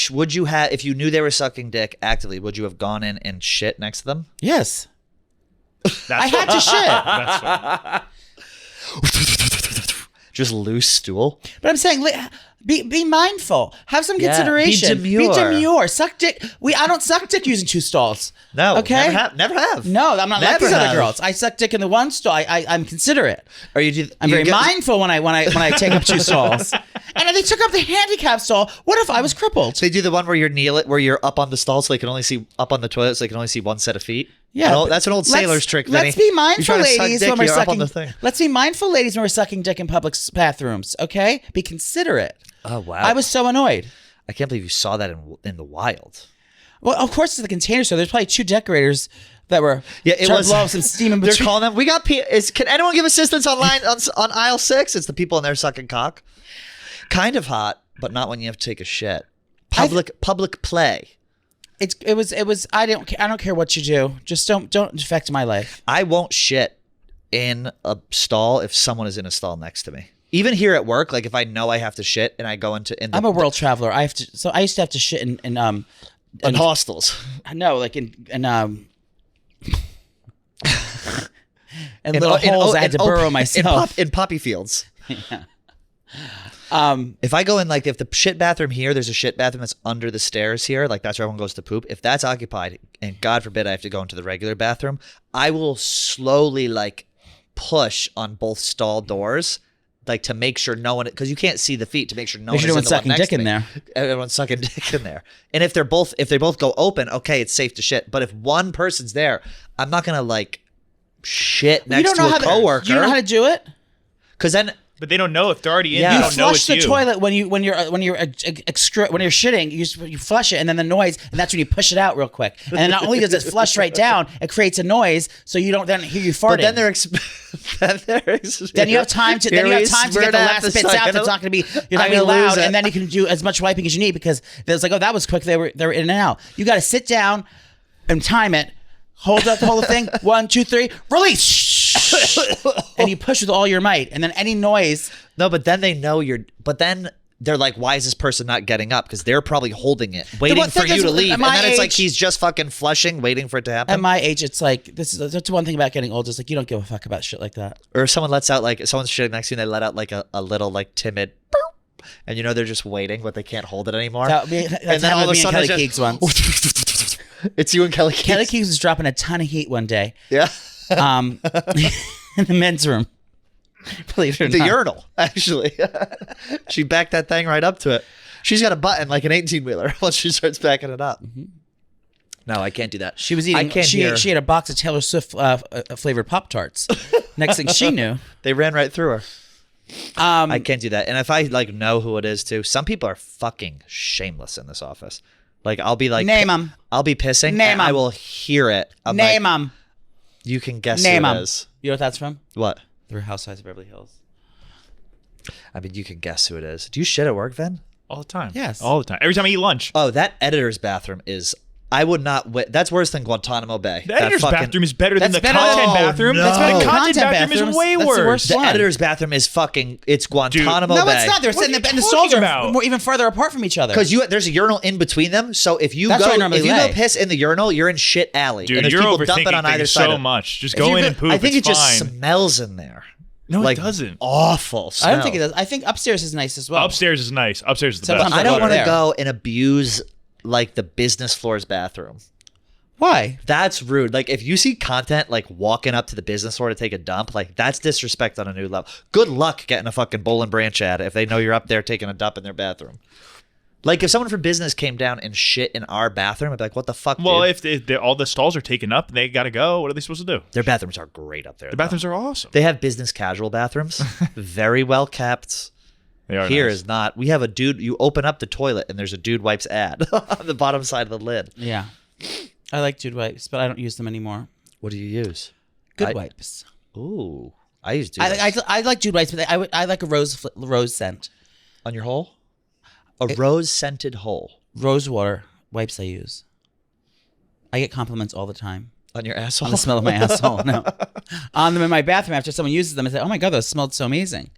if you knew they were sucking dick actively? Would you have gone in and shit next to them? Yes. I had to shit. That's just loose stool. But I'm saying, be mindful. Have some consideration. Be demure. Suck dick. I don't suck dick using two stalls. No. Okay. Never have. No, I'm not like these other girls. I suck dick in the one stall. I'm considerate. I'm very mindful when I take up two stalls. And then they took up the handicap stall. What if I was crippled? So they do the one where you're up on the stall so they can only see up on the toilet so they can only see one set of feet. Yeah, Oh, that's an old sailor's trick. Vinny. Let's be mindful, ladies, when we're you're up on sucking. the thing. Let's be mindful, ladies, when we're sucking dick in public bathrooms. Okay, be considerate. Oh wow! I was so annoyed. I can't believe you saw that in the wild. Well, of course it's the container store. There's probably 2 decorators that were trying to blow some steam in between. They're calling them. We got. Can anyone give assistance online on aisle 6? It's the people in there sucking cock. Kind of hot, but not when you have to take a shit. Public play. It was. I don't care what you do. Just don't affect my life. I won't shit in a stall if someone is in a stall next to me. Even here at work, like if I know I have to shit and I go into. I'm a world traveler. I used to have to shit in hostels. No, like in little holes I had to burrow myself. In poppy fields. Yeah. If I go in, like, if the shit bathroom here, there's a shit bathroom that's under the stairs here, like that's where everyone goes to poop. If that's occupied, and God forbid I have to go into the regular bathroom, I will slowly, like, push on both stall doors, like, to make sure no one, because you can't see the feet, to make sure no one is in the one sucking next dick to in me. there. Everyone's sucking dick in there. And if they both go open, okay, it's safe to shit. But if one person's there, I'm not gonna, like, shit next to a coworker. You don't know how to do it? Because then. But they don't know if they're already in. Yeah. They You don't know flush it's the you. toilet when you're shitting. You flush it, and then the noise, and that's when you push it out real quick. And then not only does it flush right down, it creates a noise, so you don't then hear you farting. But then then you have time to get the last bits out. That's not going to be you're not going to be loud, and then you can do as much wiping as you need because it's like, oh, that was quick. They were in and out. You got to sit down and time it. Hold up the whole thing. 1, 2, 3. Release. And you push with all your might, and then any noise. No, but then they know you're. But then they're like, "Why is this person not getting up?" Because they're probably holding it, waiting for you to leave, and then it's like he's just fucking flushing, waiting for it to happen. At my age, it's like that's one thing about getting old. Is like you don't give a fuck about shit like that. Or if someone lets out, like someone's shitting next to you, and they let out like a little like timid, boop, and you know they're just waiting, but they can't hold it anymore. And then all of a sudden, Kelly Keegs once. It's you and Kelly Keegs. Kelly Keegs was dropping a ton of heat one day. Yeah. In the men's room. Believe it or the not. urinal, actually. She backed that thing right up to it. She's got a button like an 18-wheeler once she starts backing it up. Mm-hmm. No, I can't do that. She was eating. She ate a box of Taylor Swift flavored Pop-Tarts. Next thing she knew, they ran right through her. I can't do that. And if I like know who it is too, some people are fucking shameless in this office. Like I'll be like, name them. I'll be pissing. Name and I will hear it. Name them. You can guess Name who it them. is. You know what that's from? What? The Real Housewives of Beverly Hills. I mean, you can guess who it is. Do you shit at work, Vin? All the time. Yes. All the time. Every time I eat lunch. Oh, that editor's bathroom is. I would not. That's worse than Guantanamo Bay. The editor's bathroom is better than the better content than- bathroom. no. That's The the content bathroom bathroom is way that's the worse. worst The one. editor's bathroom is fucking. It's Guantanamo No, Bay. it's not. They're What sitting are you and the talking stalls about? are even further apart from each other. Because there's a urinal in between them. So if you That's where I normally go lay. piss in the urinal, you're in shit alley. Dude, and there's you're people overthinking dumping on either things side. so of- much. Just If go you in go- and poop. I think it's it just fine. smells in there. No, like, it doesn't. Awful smell. I don't think it does. I think upstairs is nice as well. Upstairs is nice. Upstairs is the Sometimes best. I don't Water want to there. go and abuse like the business floor's bathroom. Why? That's rude. Like if you see content like walking up to the business floor to take a dump, like that's disrespect on a new level. Good luck getting a fucking Boll and Branch ad if they know you're up there taking a dump in their bathroom. Like if someone from business came down and shit in our bathroom, I'd be like, "What the fuck?" Well, dude? if all the stalls are taken up, they got to go. What are they supposed to do? Their bathrooms are great up there. The bathrooms are awesome. They have business casual bathrooms, very well kept. They are Here nice. is not. We have a dude. You open up the toilet and there's a dude wipes ad on the bottom side of the lid. Yeah. I like Dude Wipes, but I don't use them anymore. What do you use? Good Wipes. Ooh, I use Dude Wipes. I like Dude Wipes, but I like a rose scent. On your hole? A rose scented hole. Rose water wipes I use. I get compliments all the time. On your asshole? On the smell of my asshole. No. On them in my bathroom after someone uses them, I say, "Oh my god, those smelled so amazing."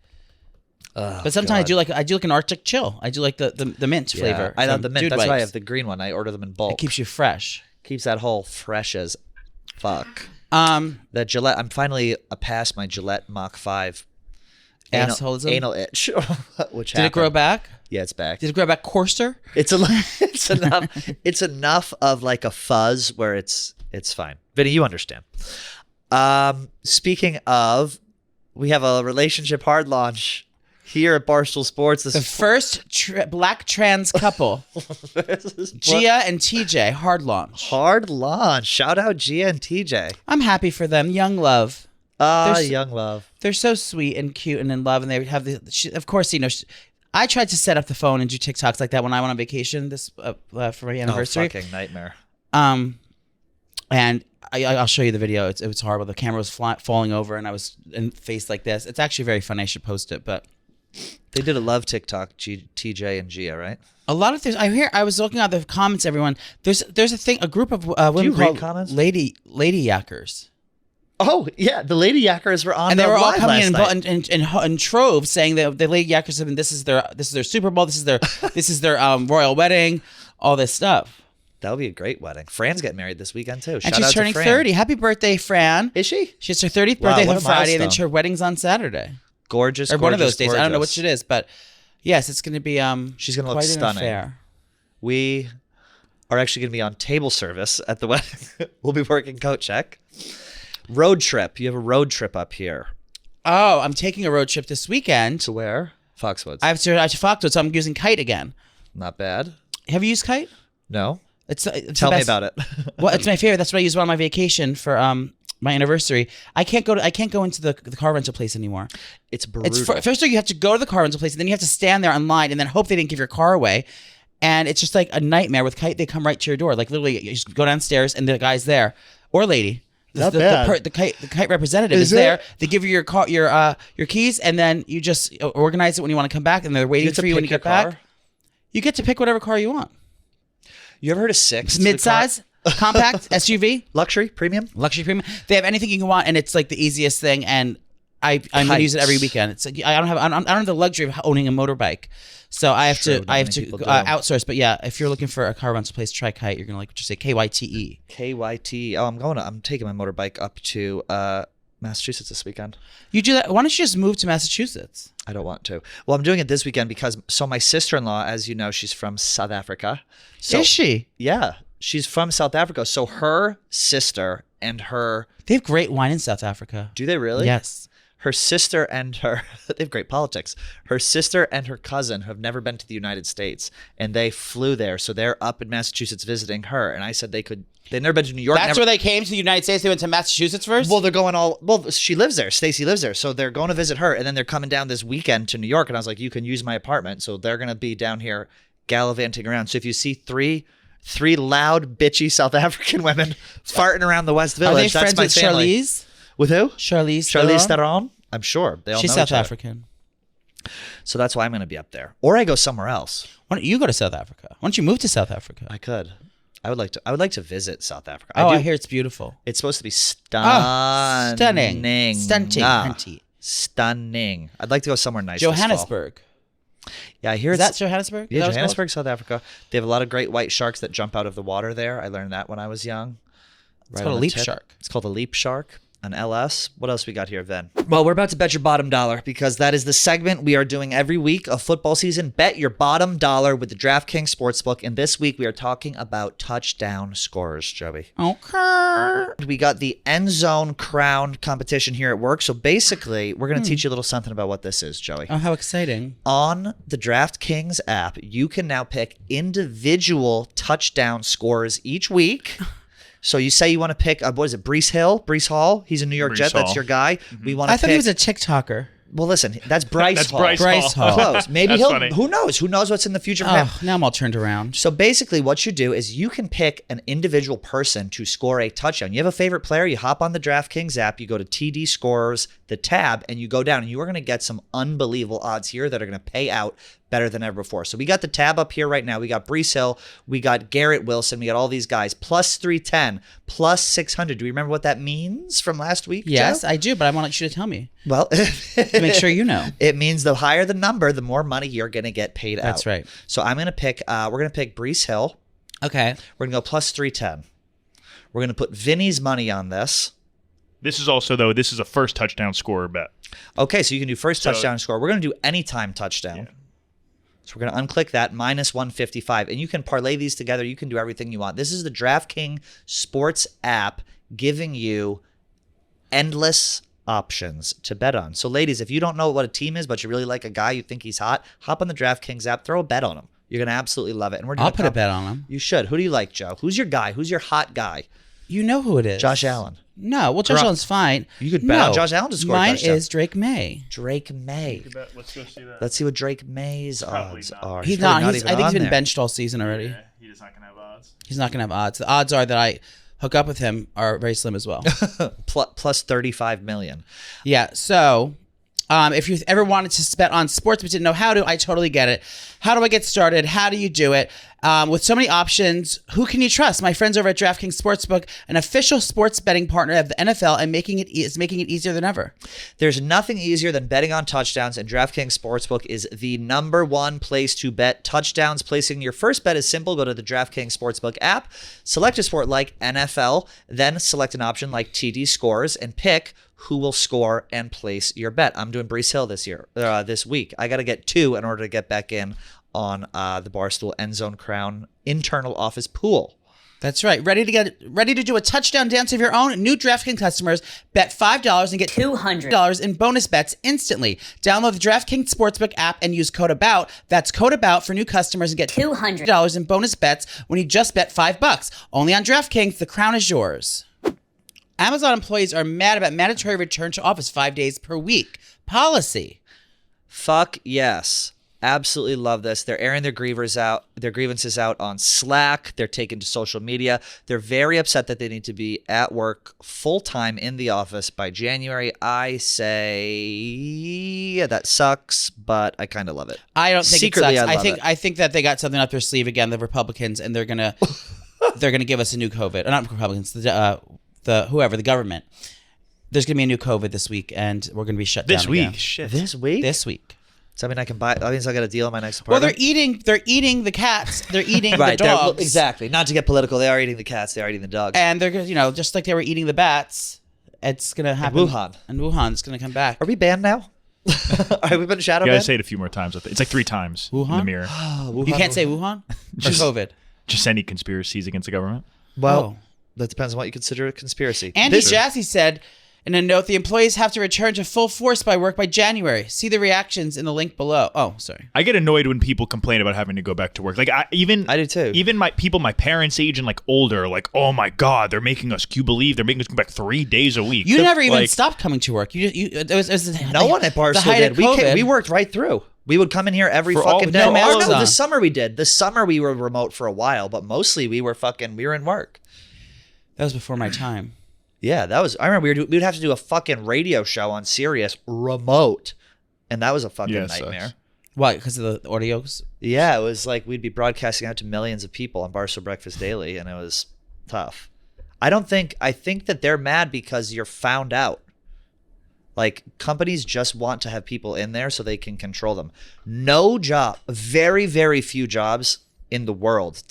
But sometimes I do like an Arctic Chill. I do like the mint flavor. I love from the mint. Dude That's why I Wipes. have the green one. I order them in bulk. It keeps you fresh. Keeps that hole fresh as fuck. Um, That Gillette. I'm finally past my Gillette Mach 5 Assholism? anal itch. Which did it grow happened. back? Yeah, it's back. Did it grow back coarser? It's enough. It's enough of like a fuzz where it's fine. Vinny, you understand. Speaking of, we have a relationship hard launch here at Barstool Sports. The first black trans couple, Gia and TJ, hard launch. Hard launch. Shout out Gia and TJ. I'm happy for them. Young love. Young love. They're so sweet and cute and in love, and they have of course, I tried to set up the phone and do TikToks like that when I went on vacation this for my anniversary. Fucking nightmare. And I'll show you the video. It was horrible. The camera was falling over, and I was in face like this. It's actually very funny. I should post it, but they did a love TikTok, TJ and Gia, right? A lot of things I was looking at the comments. Everyone, there's a group of women called comments? lady yackers. Oh yeah, the lady yackers were on, and they were all live coming last night. in troves, saying that the lady yackers have been. This is their Super Bowl. This is their royal wedding. All this stuff. That would be a great wedding. Fran's getting married this weekend too. And she's turning 30. Happy birthday, Fran! Is she? She's her 30th birthday what on a Friday, and then milestone. her wedding's on Saturday. Gorgeous, or one of those days. gorgeous. I don't know which it is, but yes, it's going to be. She's going to look quite an stunning. affair. We are actually going to be on table service at the wedding. We'll be working coat check. Road trip. You have a road trip up here. Oh, I'm taking a road trip this weekend. To where? Foxwoods. I have to Foxwoods, so I'm using Kite again. Not bad. Have you used Kite? No. It's Tell me about it. Well, it's my favorite. That's what I used on my vacation for my anniversary. I can't go into the car rental place anymore. It's brutal. First of all, you have to go to the car rental place, and then you have to stand there online, and then hope they didn't give your car away. And it's just like a nightmare. With Kite, they come right to your door. Like literally, you just go downstairs, and the guy's there, or lady. Not bad. The kite representative is there. They give you your keys, and then you just organize it when you want to come back, and they're waiting for you when you get back. You get to pick whatever car you want. You ever heard of Six? Midsize, compact, SUV, luxury, premium. They have anything you can want, and it's like the easiest thing. And I'm gonna use it every weekend. It's like, I don't have the luxury of owning a motorbike, so I have to outsource. But yeah, if you're looking for a car rental place, try Kite. You're gonna like what you say, KYTE. KYT. Oh, I'm taking my motorbike up to Massachusetts this weekend. You do that? Why don't you just move to Massachusetts? I don't want to. Well, I'm doing it this weekend because my sister-in-law, as you know, she's from South Africa. Is she? Yeah, she's from South Africa. So her sister and her... They have great wine in South Africa. Do they really? Yes. Her sister and her... They have great politics. Her sister and her cousin have never been to the United States, and they flew there. So they're up in Massachusetts visiting her. And I said they could... They've never been to New York. That's where they came to the United States. They went to Massachusetts first? Well, they're going she lives there. Stacy lives there. So they're going to visit her, and then they're coming down this weekend to New York. And I was like, you can use my apartment. So they're going to be down here gallivanting around. So if you see three loud, bitchy South African women farting around the West Village, Are they that's my friends with family. Charlize? With who? Charlize Theron? I'm sure. They all She's know South each other. African. So that's why I'm going to be up there. Or I go somewhere else. Why don't you go to South Africa? Why don't you move to South Africa? I could. I would like to visit South Africa. I hear it's beautiful. It's supposed to be stunning. Stunning. I'd like to go somewhere nice. Johannesburg. Yeah, I hear Is that Johannesburg? Yeah, Johannesburg, South Africa. They have a lot of great white sharks that jump out of the water there. I learned that when I was young. It's called a leap shark. It's called a leap shark. An LS. What else we got here, then? Well, we're about to bet your bottom dollar because that is the segment we are doing every week of football season. Bet your bottom dollar with the DraftKings Sportsbook. And this week we are talking about touchdown scorers, Joey. Okay. We got the end zone crown competition here at work. So basically, we're going to teach you a little something about what this is, Joey. Oh, how exciting. On the DraftKings app, you can now pick individual touchdown scorers each week. So you say you want to pick, what is it, Breece Hall? He's a New York Jet. That's your guy. Mm-hmm. We want to I thought he was a TikToker. Well, listen, that's Bryce Hall. Bryce Hall. Close. Maybe That's funny. Who knows? Who knows what's in the future for him? Oh, now I'm all turned around. So basically what you do is you can pick an individual person to score a touchdown. You have a favorite player, you hop on the DraftKings app, you go to TD Scorers, the tab, and you go down, and you are going to get some unbelievable odds here that are going to pay out better than ever before. So we got the tab up here right now. We got Breece Hill, we got Garrett Wilson, we got all these guys, plus 310, plus 600. Do we remember what that means from last week, Yes, Joe? I do, but I want you to tell me. Well, To make sure you know. it means the higher the number, the more money you're going to get paid out. That's right. So I'm going to pick, we're going to pick Breece Hill. Okay. We're going to go plus 310. We're going to put Vinny's money on this. This is also, though, this is a first touchdown scorer bet. Okay, so you can do first touchdown score. We're going to do anytime touchdown. Yeah. So we're going to unclick that, minus 155. And you can parlay these together. You can do everything you want. This is the DraftKings Sports app giving you endless options to bet on. So ladies, if you don't know what a team is, but you really like a guy, you think he's hot, hop on the DraftKings app, throw a bet on him. You're going to absolutely love it. And I'll put a bet on him. You should. Who do you like, Joe? Who's your guy? Who's your hot guy? You know who it is. Josh Allen. No, well, Josh Allen's fine. You could bet on Josh Allen to score a Mine touchdown. is Drake May. Drake May. Let's go see that. Let's see what Drake May's Probably odds not. are. He's probably not. even I think he's on been there. benched all season already. Yeah, he's not gonna have odds. He's not gonna have odds. The odds are that I hook up with him are very slim as well. Plus 35 million. Yeah. So, if you ever wanted to bet on sports but didn't know how to, I totally get it. How do I get started? How do you do it? With so many options, who can you trust? My friends over at DraftKings Sportsbook, an official sports betting partner of the NFL, and making it easier than ever. There's nothing easier than betting on touchdowns, and DraftKings Sportsbook is the #1 place to bet touchdowns. Placing your first bet is simple. Go to the DraftKings Sportsbook app, select a sport like NFL, then select an option like TD Scores, and pick who will score and place your bet. I'm doing Brees Hill this week. I got to get 2 in order to get back in on the Barstool End Zone Crown internal office pool. That's right. Ready to do a touchdown dance of your own? New DraftKings customers bet $5 and get $200 in bonus bets instantly. Download the DraftKings Sportsbook app and use code ABOUT. That's code ABOUT for new customers and get $200 in bonus bets when you just bet $5. Only on DraftKings. The crown is yours. Amazon employees are mad about mandatory return to office 5 days per week policy. Fuck yes. Absolutely love this. They're airing their grievances out on Slack. They're taking to social media. They're very upset that they need to be at work full-time in the office by January. I say, yeah, that sucks, but I kind of love it. I don't think Secretly, it sucks. I love it. I think that they got something up their sleeve again, the Republicans, and they're gonna give us a new COVID. Or not Republicans, the government. There's gonna be a new COVID this week, and we're gonna be shut down This week, again. shit. This week? This week. So I mean, that means I got a deal on my next Well, apartment. they're eating the cats. They're eating right, the dogs. exactly. Not to get political, they are eating the cats. They are eating the dogs. And they're just like they were eating the bats. It's gonna happen. Wuhan. And Wuhan's gonna come back. Are we banned now? Have we been shadow You gotta banned? say it a few more times. It's like 3 times in the Wuhan? mirror. You can't say Wuhan or COVID. Just any conspiracies against the government. Well, that depends on what you consider a conspiracy. Andy Jassy said in a note, the employees have to return to full force by January. See the reactions in the link below. Oh, sorry. I get annoyed when people complain about having to go back to work. Like I do too. Even my parents' age and like older, like, oh my god, they're making us. Can you believe they're making us go back 3 days a week? You never even stopped coming to work. It was no one at Barstool did. We worked right through. We would come in here every fucking day. No, the summer we did. The summer we were remote for a while, but mostly we were in work. That was before my time. Yeah, I remember we'd have to do a fucking radio show on Sirius remote, and that was a fucking nightmare. Sucks. Why? Because of the audios? Yeah, it was like we'd be broadcasting out to millions of people on Barstool Breakfast Daily, and it was tough. I think that they're mad because you're found out. Like, companies just want to have people in there so they can control them. No job, very, very few jobs in the world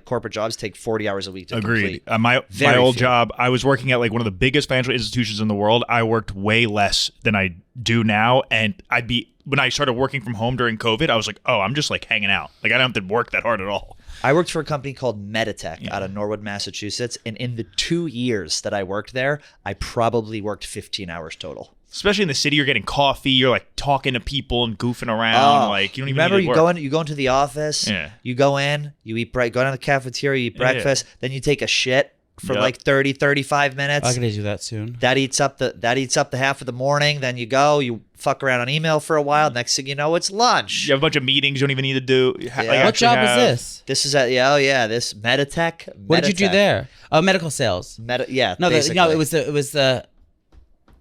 corporate jobs take 40 hours a week to Agreed. complete. My old job, I was working at like one of the biggest financial institutions in the world. I worked way less than I do now, and when I started working from home during COVID, I was like, oh, I'm just like hanging out. Like I don't have to work that hard at all. I worked for a company called Meditech out of Norwood, Massachusetts, and in the 2 years that I worked there, I probably worked 15 hours total. Especially in the city, you're getting coffee, you're like talking to people and goofing around. Like you don't even remember need to work. you go into the office, you go in, you eat go down to the cafeteria, you eat breakfast, then you take a shit for like 30, 35 minutes. I'm gonna do that soon. That eats up the half of the morning. Then you fuck around on email for a while. Next thing you know, it's lunch. You have a bunch of meetings you don't even need to do. What job is this? This is this Meditech. What did you do there? Oh, medical sales. No, it was the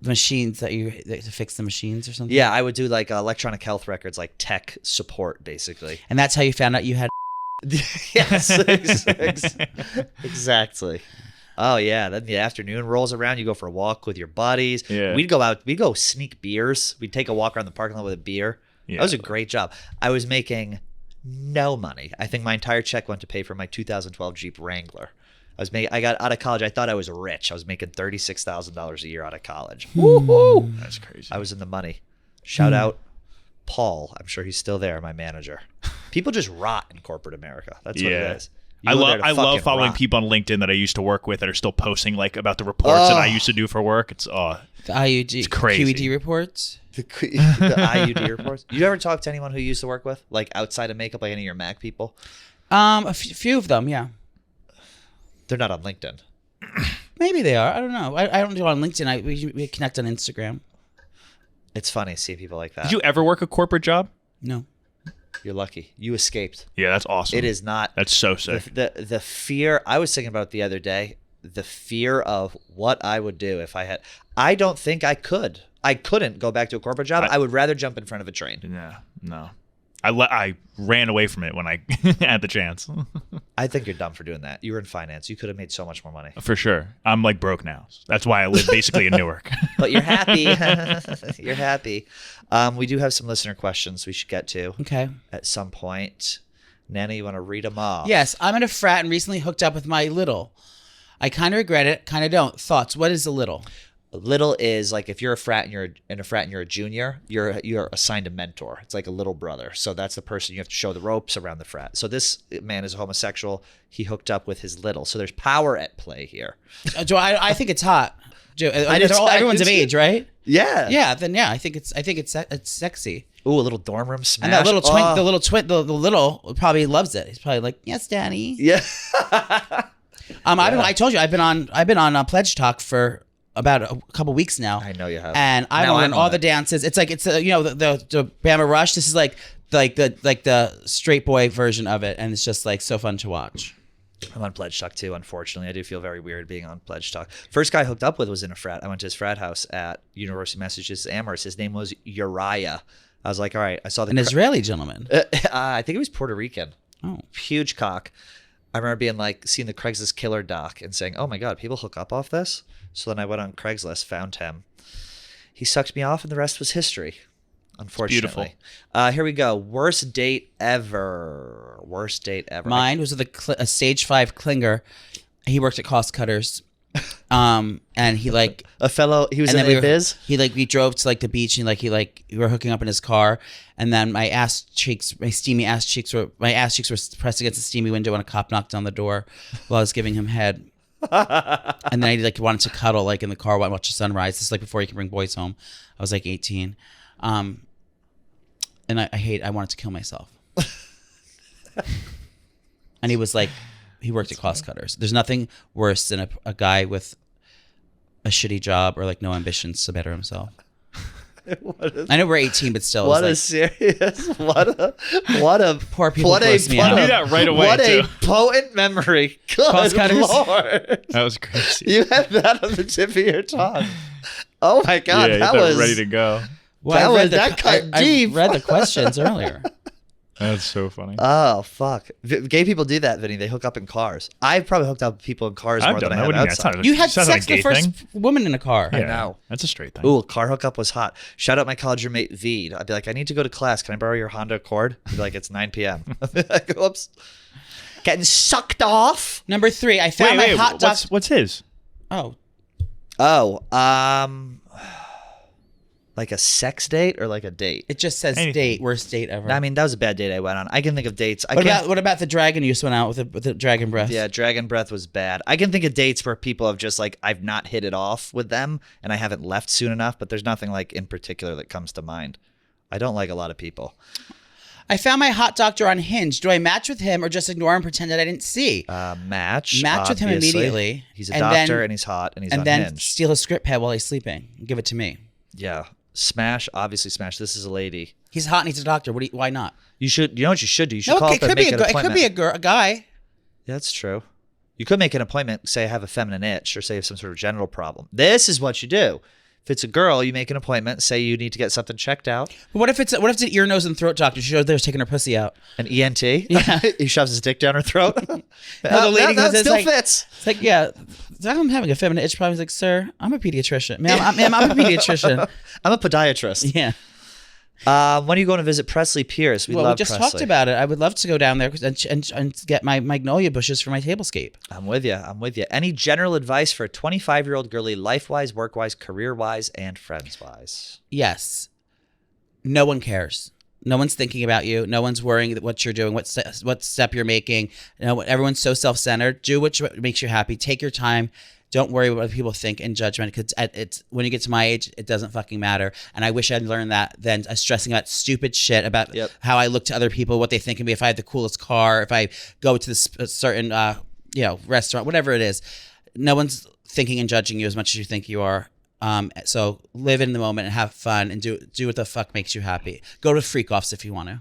machines to fix the machines or something. Yeah, I would do like electronic health records, like tech support, basically. And that's how you found out you had. Yes, exactly. Oh yeah, then the afternoon rolls around. You go for a walk with your buddies. Yeah. We'd go sneak beers. We'd take a walk around the parking lot with a beer. Yeah. That was a great job. I was making no money. I think my entire check went to pay for my 2012 Jeep Wrangler. I got out of college. I thought I was rich. I was making $36,000 a year out of college. Woo-hoo. That's crazy. I was in the money. Shout out Paul. I'm sure he's still there, my manager. People just rot in corporate America. That's what it is. I love following people on LinkedIn that I used to work with that are still posting like about the reports that I used to do for work. It's the IUD, it's crazy. QED reports. The IUD reports. You ever talk to anyone who you used to work with, like outside of makeup, like any of your Mac people? A few of them, yeah. They're not on LinkedIn. Maybe they are. I don't know. I don't do it on LinkedIn. We connect on Instagram. It's funny to see people like that. Did you ever work a corporate job? No. You're lucky. You escaped. Yeah, that's awesome. It is not. That's so sick. The fear. I was thinking about it the other day. The fear of what I would do if I had. I don't think I could. I couldn't go back to a corporate job. I would rather jump in front of a train. Yeah, no. I ran away from it when I had the chance. I think you're dumb for doing that. You were in finance. You could have made so much more money. For sure. I'm like broke now. That's why I live basically in Newark. But you're happy. You're happy. We do have some listener questions we should get to. Okay. At some point. Nana, you want to read them off? Yes. I'm in a frat and recently hooked up with my little. I kind of regret it, kind of don't. Thoughts? What is a little? Little is like if you're a frat and you're a junior, you're assigned a mentor. It's like a little brother. So that's the person you have to show the ropes around the frat. So this man is a homosexual. He hooked up with his little. So there's power at play here. Joe, I think it's hot. Joe, everyone's of age, right? Yeah. Yeah. Then yeah, I think it's sexy. Ooh, a little dorm room smash. And that little twin, the little probably loves it. He's probably like, yes, Daddy. Yeah. I told you I've been on Pledge Talk for about a couple weeks now. I know you have. And I've learned all the dances. It's like the Bama Rush. This is like the straight boy version of it, and it's just like so fun to watch. I'm on Pledge Talk too. Unfortunately, I do feel very weird being on Pledge Talk. First guy I hooked up with was in a frat. I went to his frat house at University of Massachusetts Amherst. His name was Uriah. I was like, all right. I saw an Israeli gentleman. I think he was Puerto Rican. Oh, huge cock. I remember being like seeing the Craigslist killer doc and saying, oh my God, people hook up off this? So then I went on Craigslist, found him. He sucked me off and the rest was history, unfortunately. Beautiful. Here we go. Worst date ever. Worst date ever. Mine was with a stage 5 clinger. He worked at Cost Cutters. And he like he was in the biz. We drove to like the beach and we were hooking up in his car, and then my ass cheeks were pressed against the steamy window when a cop knocked on the door while I was giving him head. And then I wanted to cuddle like in the car while I watched the sunrise. This is like before you can bring boys home. I was like 18. And I wanted to kill myself. And he was like, he worked at Cost Cutters. There's nothing worse than a guy with a shitty job or like no ambitions to better himself. I know we're 18, but still. What a poor people. I knew that right away. What a potent memory. Good Cost Cutters. Lord. That was crazy. You had that on the tip of your tongue. Oh my God, that was ready to go. Well, that cut deep. I read the questions earlier. That's so funny. Oh, fuck. Gay people do that, Vinny. They hook up in cars. I've probably hooked up with people in cars more than I have outside. You had sex with the first woman in a car. Yeah, I know. That's a straight thing. Ooh, car hookup was hot. Shout out my college roommate, Veed. I'd be like, I need to go to class. Can I borrow your Honda Accord? He'd be like, it's 9 p.m. I'd be like, whoops. Getting sucked off. Number 3, I found my hot dog. What's his? Like a sex date or like a date? It just says date, worst date ever. I mean, that was a bad date I went on. I can think of dates. What about the dragon you just went out with the dragon breath? Yeah, dragon breath was bad. I can think of dates where people have just like, I've not hit it off with them and I haven't left soon enough, but there's nothing like in particular that comes to mind. I don't like a lot of people. I found my hot doctor on Hinge. Do I match with him or just ignore and pretend that I didn't see? Match with him immediately. He's a doctor and he's hot and he's on Hinge. And then steal his script pad while he's sleeping. Give it to me. Yeah. Smash, obviously smash. This is a lady. He's hot and he's a doctor. Why not? You know what you should do? You should call up and make an appointment. It could be a guy. Yeah, that's true. You could make an appointment, say I have a feminine itch or say I have some sort of genital problem. This is what you do. If it's a girl, you make an appointment, say you need to get something checked out. But what if it's an ear, nose, and throat doctor? She goes there taking her pussy out. An ENT? Yeah. He shoves his dick down her throat. The lady goes, still fits. It's like, yeah, I'm having a feminine itch problem. He's like, sir, I'm a pediatrician. Ma'am, I'm a pediatrician. I'm a podiatrist. Yeah. When are you going to visit Presley Pierce? We just Presley. Talked about it. I would love to go down there and get my magnolia bushes for my tablescape. I'm with you. Any general advice for a 25-year-old girly, life-wise, work-wise, career-wise, and friends-wise? Yes. No one cares. No one's thinking about you. No one's worrying what you're doing, what step you're making. Everyone's so self-centered. Do what makes you happy. Take your time. Don't worry what people think and judgment, because it's when you get to my age, it doesn't fucking matter. And I wish I'd learned that than stressing about stupid shit about how I look to other people, what they think of me, if I have the coolest car, if I go to this certain restaurant, whatever it is. No one's thinking and judging you as much as you think you are. So live in the moment and have fun and do what the fuck makes you happy. Go to freak offs if you want to.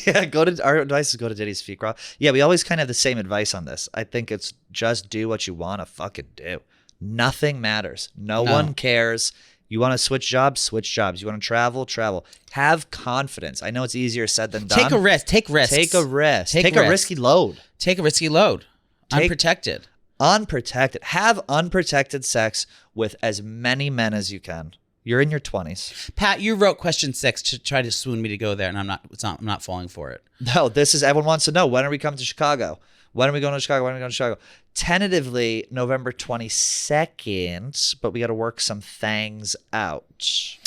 Yeah, our advice is go to Diddy's freak off. Yeah, we always kind of have the same advice on this. I think it's just do what you want to fucking do. Nothing matters. No one cares. You want to switch jobs? Switch jobs. You want to travel? Have confidence. I know it's easier said than done. Take a risk. Take risks. Take a risk. Take a risky load. Take a risky load. Unprotected. Unprotected. Have unprotected sex with as many men as you can. You're in your 20s. Pat, you wrote question 6 to try to swoon me to go there, and I'm not falling for it. No, this is everyone wants to know, when are we coming to Chicago? When are we going to Chicago? Tentatively November 22nd, but we got to work some things out.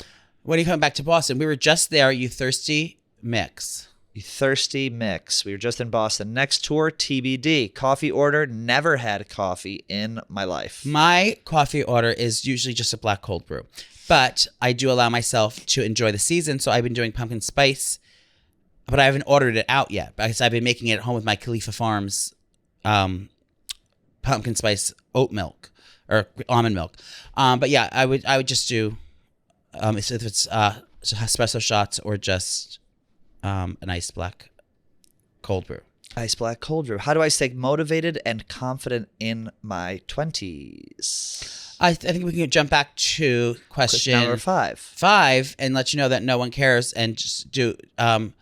When are you coming back to Boston? We were just there. You thirsty mix? You thirsty mix. We were just in Boston. Next tour, TBD. Coffee order. Never had coffee in my life. My coffee order is usually just a black cold brew. But I do allow myself to enjoy the season, so I've been doing pumpkin spice, but I haven't ordered it out yet because I've been making it at home with my Khalifa Farms pumpkin spice oat milk or almond milk. But yeah, I would just do if it's espresso shots or just an iced black cold brew. Ice black cold brew. How do I stay motivated and confident in my 20s? I think we can jump back to question number 5. 5 and let you know that no one cares, and just do have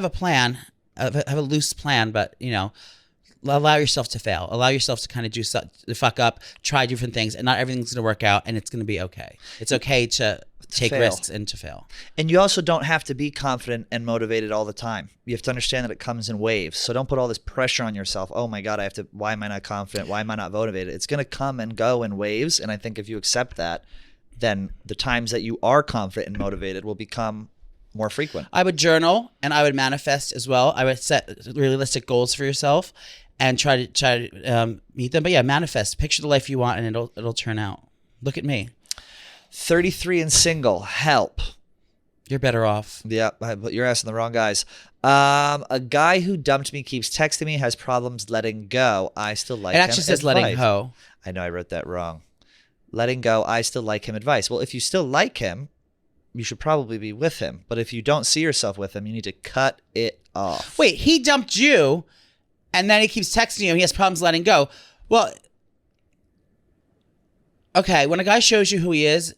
a plan, have a loose plan, but allow yourself to fail, allow yourself to kind of fuck up, try different things, and not everything's going to work out, and it's going to be okay. It's okay to take risks and to fail. And you also don't have to be confident and motivated all the time. You have to understand that it comes in waves. So don't put all this pressure on yourself. Oh my God, why am I not confident? Why am I not motivated? It's going to come and go in waves. And I think if you accept that, then the times that you are confident and motivated will become more frequent. I would journal and I would manifest as well. I would set realistic goals for yourself and try to meet them. But yeah, manifest, picture the life you want, and it'll turn out. Look at me. 33 and single. Help. You're better off. Yeah, but you're asking the wrong guys. A guy who dumped me keeps texting me, has problems letting go. I still like him. It actually says letting go. I know I wrote that wrong. Letting go. I still like him. Advice. Well, if you still like him, you should probably be with him. But if you don't see yourself with him, you need to cut it off. Wait, he dumped you, and then he keeps texting you, and he has problems letting go. Well, okay, when a guy shows you who he is,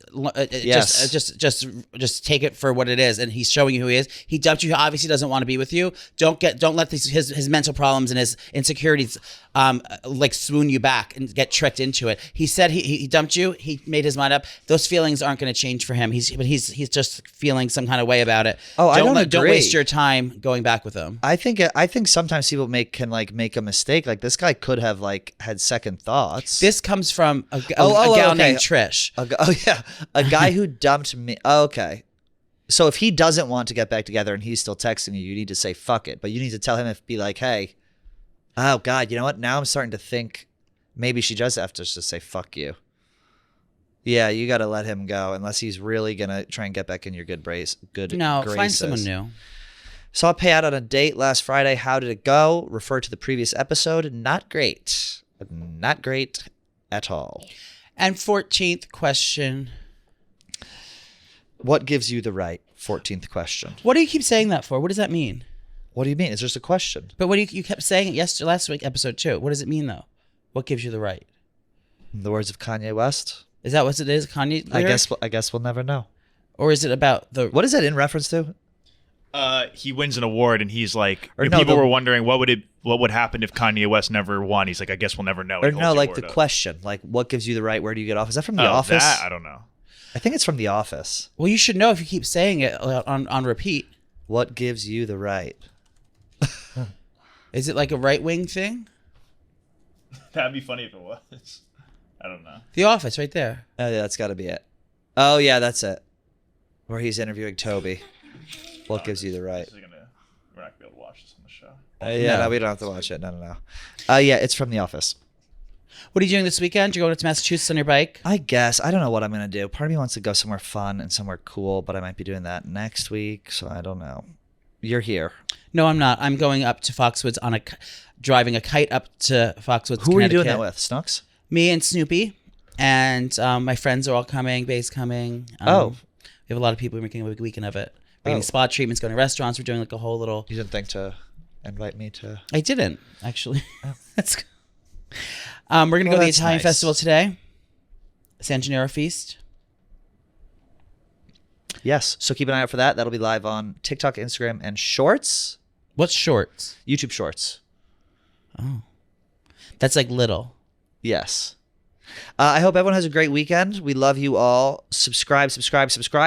Yes. just take it for what it is, and he's showing you who he is. He dumped you. He obviously doesn't want to be with you. Don't let his mental problems and his insecurities swoon you back and get tricked into it. He said he dumped you. He made his mind up. Those feelings aren't going to change for him. He's just feeling some kind of way about it. Oh, I don't agree. Don't waste your time going back with him. I think sometimes people can make a mistake. Like this guy could have had second thoughts. This comes from a gal named Trish. A guy who dumped me. Okay. So if he doesn't want to get back together and he's still texting you, you need to say fuck it. But you need to tell him, be like, hey, oh God, you know what? Now I'm starting to think maybe she does have to just say fuck you. Yeah, you got to let him go unless he's really going to try and get back in your good graces. Find someone new. Saw a payout on a date last Friday. How did it go? Refer to the previous episode. Not great. Not great at all. And 14th question. What gives you the right? 14th question. What do you keep saying that for? What does that mean? What do you mean? It's just a question. But what do you kept saying it last week, episode 2. What does it mean, though? What gives you the right? In the words of Kanye West. Is that what it is, Kanye lyric? I guess we'll never know. Or is it about the... What is that in reference to? He wins an award and he's like, people were wondering what would happen if Kanye West never won. He's like, I guess we'll never know. Or no, like the question, like what gives you the right? Where do you get off? Is that from The Office? That, I don't know. I think it's from The Office. Well, you should know if you keep saying it on repeat. What gives you the right? Is it like a right-wing thing? That'd be funny if it was. I don't know. The Office, right there. Oh yeah, that's got to be it. Oh yeah, that's it. where he's interviewing Toby. What gives you the right? We're not gonna be able to watch this on the show. No, we don't have to watch it. No. Yeah, it's from The Office. What are you doing this weekend? You're going to Massachusetts on your bike? I guess. I don't know what I'm going to do. Part of me wants to go somewhere fun and somewhere cool, but I might be doing that next week, so I don't know. You're here. No, I'm not. I'm going up to Foxwoods driving a kite up to Foxwoods, Who are you doing Connecticut. that with? Snooks? Me and Snoopy. And my friends are all coming. Bay's coming. We have a lot of people. We're making a big weekend of it. We're getting spa treatments, going to restaurants. We're doing like a whole little... You didn't think to invite me to... I didn't, actually. That's good. We're going to go to the Italian festival today. San Gennaro Feast. Yes. So keep an eye out for that. That'll be live on TikTok, Instagram, and Shorts. What's Shorts? YouTube Shorts. Oh. That's like little. Yes. I hope everyone has a great weekend. We love you all. Subscribe.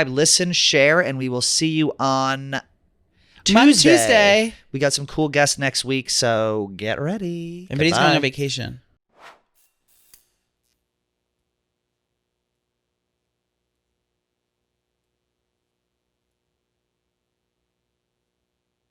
Listen, share, and we will see you on Tuesday. We got some cool guests next week, so get ready. Everybody's Goodbye. going on vacation.